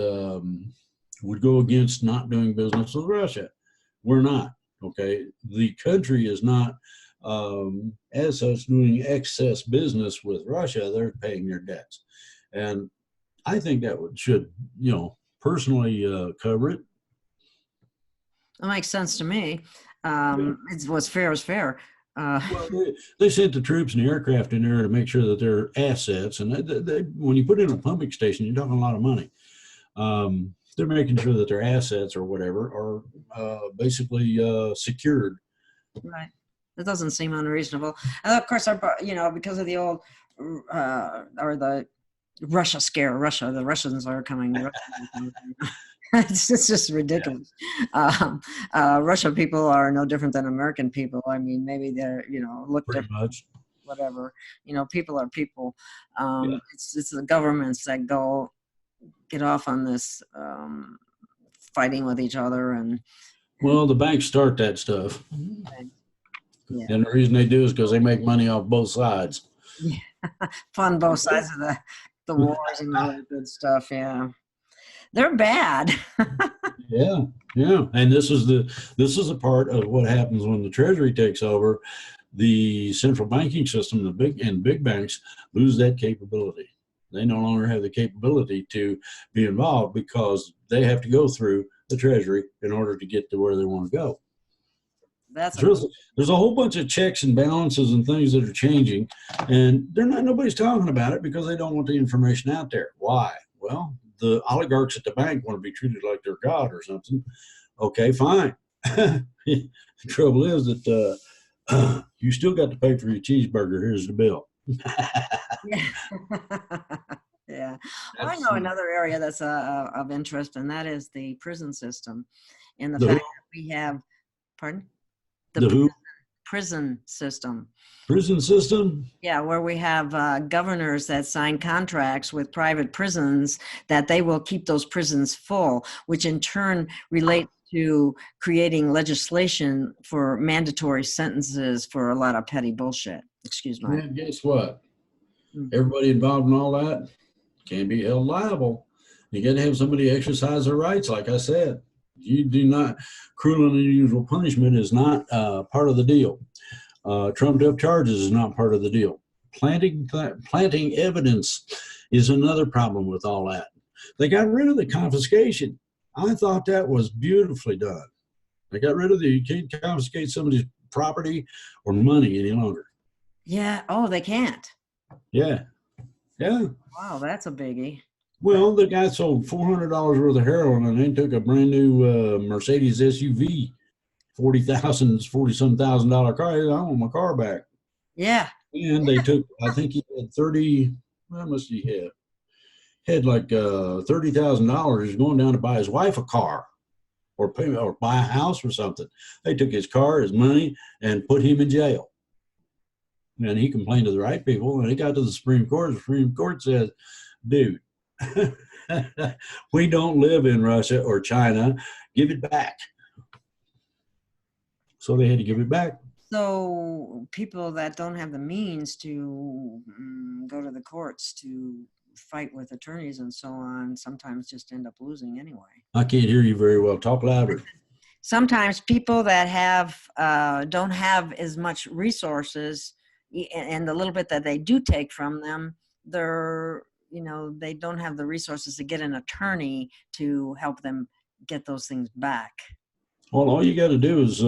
would go against not doing business with Russia. We're not, okay? The country is not, as such, doing excess business with Russia. They're paying their debts. And I think that should, personally cover it. That makes sense to me. It's what's fair is fair. Well, they sent the troops and the aircraft in there to make sure that they're assets. And when you put in a pumping station, you're talking a lot of money. They're making sure that their assets or whatever are basically secured. Right. That doesn't seem unreasonable. And of course, because of the old or the Russia scare, the Russians are coming. It's just ridiculous. Russia people are no different than American people. I mean, maybe they're, look pretty different, much. Whatever. People are people. It's the governments that get off on this fighting with each other. And well, the banks start that stuff. Yeah. And the reason they do is because they make money off both sides. Yeah. Fund both sides of the wars and all that good stuff. Yeah. They're bad. Yeah, yeah. And this is a part of what happens when the Treasury takes over. The central banking system, big banks lose that capability. They no longer have the capability to be involved because they have to go through the Treasury in order to get to where they want to go. That's a There's a whole bunch of checks and balances and things that are changing, and nobody's talking about it because they don't want the information out there. Why? Well, the oligarchs at the bank want to be treated like they're God or something. Okay, fine. The trouble is that you still got to pay for your cheeseburger. Here's the bill. yeah. Yeah. Well, I That's know another area that's of interest, and that is the prison system, and the the fact who, that we have, pardon, the the who prison system. prison system. Yeah, where we have governors that sign contracts with private prisons that they will keep those prisons full, which in turn relates to creating legislation for mandatory sentences for a lot of petty bullshit. Excuse my. And guess what? Mm. Everybody involved in all that can be held liable. You got to have somebody exercise their rights. Like I said, you do not. Cruel and unusual punishment is not part of the deal. Trumped up charges is not part of the deal. Planting evidence is another problem with all that. They got rid of the confiscation. I thought that was beautifully done. They got rid of you can't confiscate somebody's property or money any longer. Yeah. Oh, they can't. Yeah. Yeah. Wow, that's a biggie. Well, the guy sold $400 worth of heroin and then took a brand new Mercedes SUV, 40 some $1,000 car. I want my car back. Yeah. And they took, I think he had 30, how much did he have? Had like $30,000. He's going down to buy his wife a car or buy a house or something. They took his car, his money, and put him in jail. And he complained to the right people, and he got to the Supreme Court. The Supreme Court said, dude, we don't live in Russia or China. Give it back. So they had to give it back. So people that don't have the means to go to the courts to fight with attorneys and so on sometimes just end up losing anyway. I can't hear you very well. Talk louder. Sometimes people that have don't have as much resources, and the little bit that they do take from them, they don't have the resources to get an attorney to help them get those things back. Well, all you got to do is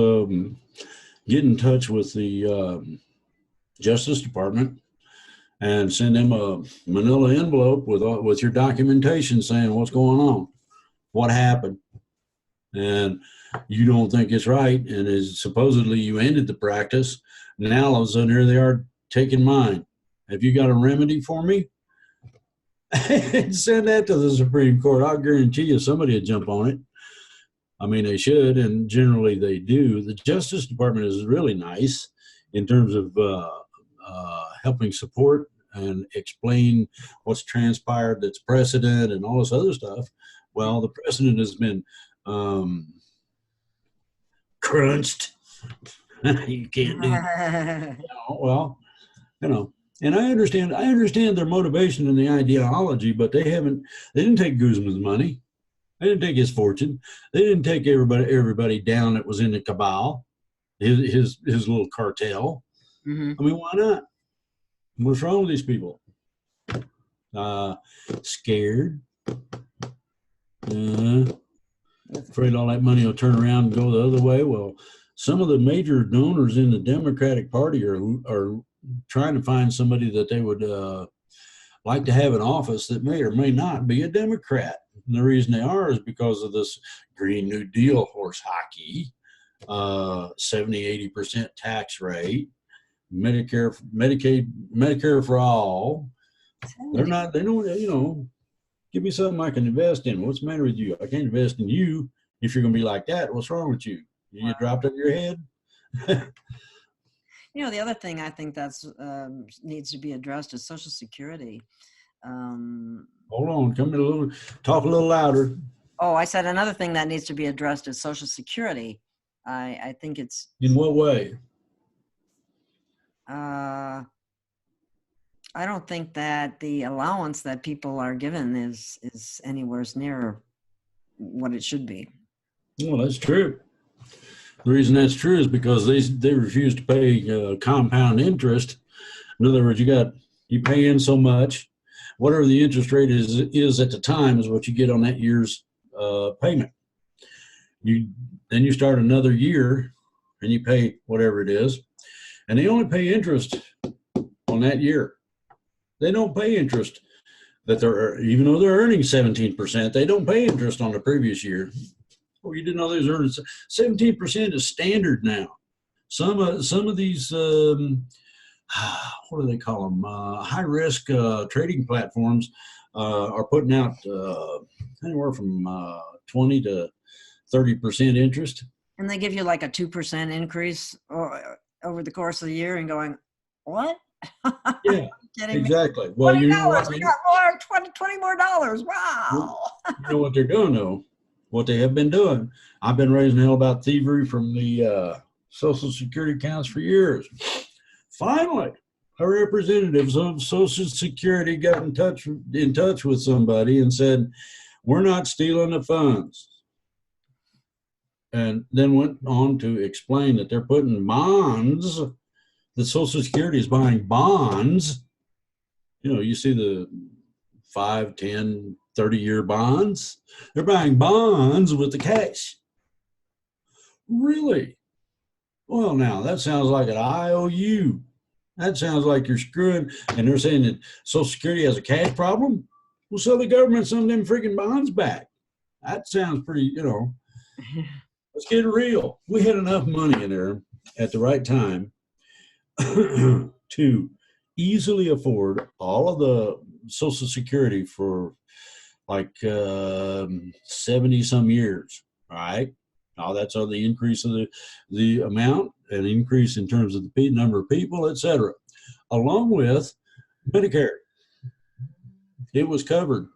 get in touch with the Justice Department and send them a manila envelope with your documentation saying what's going on, what happened, and you don't think it's right, and is supposedly you ended the practice. Now all of a sudden here they are taking mine. Have you got a remedy for me? Send that to the Supreme Court. I'll guarantee you somebody will jump on it. I mean, they should, and generally they do. The Justice Department is really nice in terms of helping support and explain what's transpired that's precedent and all this other stuff. Well, the precedent has been crunched. You can't do that. Well, and I understand their motivation and the ideology, but they didn't take Guzman's money. They didn't take his fortune. They didn't take everybody down that was in the cabal, his little cartel. Mm-hmm. I mean, why not? What's wrong with these people? Scared. Afraid all that money will turn around and go the other way. Well, some of the major donors in the Democratic Party are trying to find somebody that they would like to have in office that may or may not be a Democrat. And the reason they are is because of this Green New Deal horse hockey, 70-80% tax rate, Medicare for all. They don't, give me something I can invest in. What's the matter with you? I can't invest in you if you're going to be like that. What's wrong with you? You get dropped on your head? The other thing I think that's needs to be addressed is Social Security. Hold on, talk a little louder. Oh, I said another thing that needs to be addressed is Social Security. I think it's. In what way? I don't think that the allowance that people are given is anywhere near what it should be. Well, that's true. The reason that's true is because they refuse to pay compound interest. In other words, you pay in so much, whatever the interest rate is at the time is what you get on that year's payment. You then you start another year and you pay whatever it is, and they only pay interest on that year. They don't pay interest that they're even though they're earning 17%, they don't pay interest on the previous year. Oh, you didn't know they was earning 17% is standard now. Some of these what do they call them? High risk trading platforms are putting out anywhere from 20 to 30% interest. And they give you like a 2% increase over the course of the year, and going, what? Yeah, exactly. Me? Well, $20, you know what? we got more, 20 more dollars. Wow. You know what they're doing though? What they have been doing. I've been raising hell about thievery from the Social Security accounts for years. Finally, a representative of Social Security got in touch with somebody and said, "We're not stealing the funds." And then went on to explain that they're putting bonds, that Social Security is buying bonds. You know, you see the 5, 10, 30-year bonds. They're buying bonds with the cash. Really? Well, now that sounds like an IOU. That sounds like you're screwing. And they're saying that Social Security has a cash problem. Well, sell the government some of them freaking bonds back. That sounds pretty, let's get real. We had enough money in there at the right time to easily afford all of the Social Security for like 70 some years. All right. Now that's on the increase of the amount, an increase in terms of the number of people, et cetera, along with Medicare. It was covered.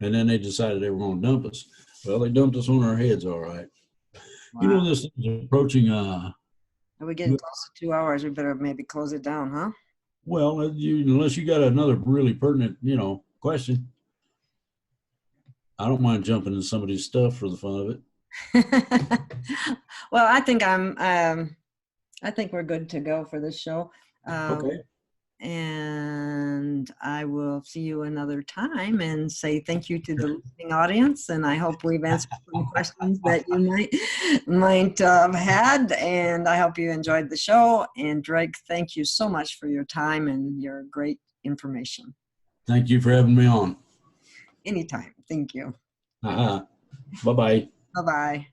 And then they decided they were going to dump us. Well, they dumped us on our heads, all right. Wow. You know, this is approaching. Are we getting close to 2 hours? We better maybe close it down, huh? Well, unless you got another really pertinent, question. I don't mind jumping into somebody's stuff for the fun of it. Well, I think we're good to go for this show. Okay. And I will see you another time and say thank you to the listening audience. And I hope we've answered some questions that you might have had. And I hope you enjoyed the show. And Drake, thank you so much for your time and your great information. Thank you for having me on. Anytime. Thank you. Bye-bye. Bye-bye.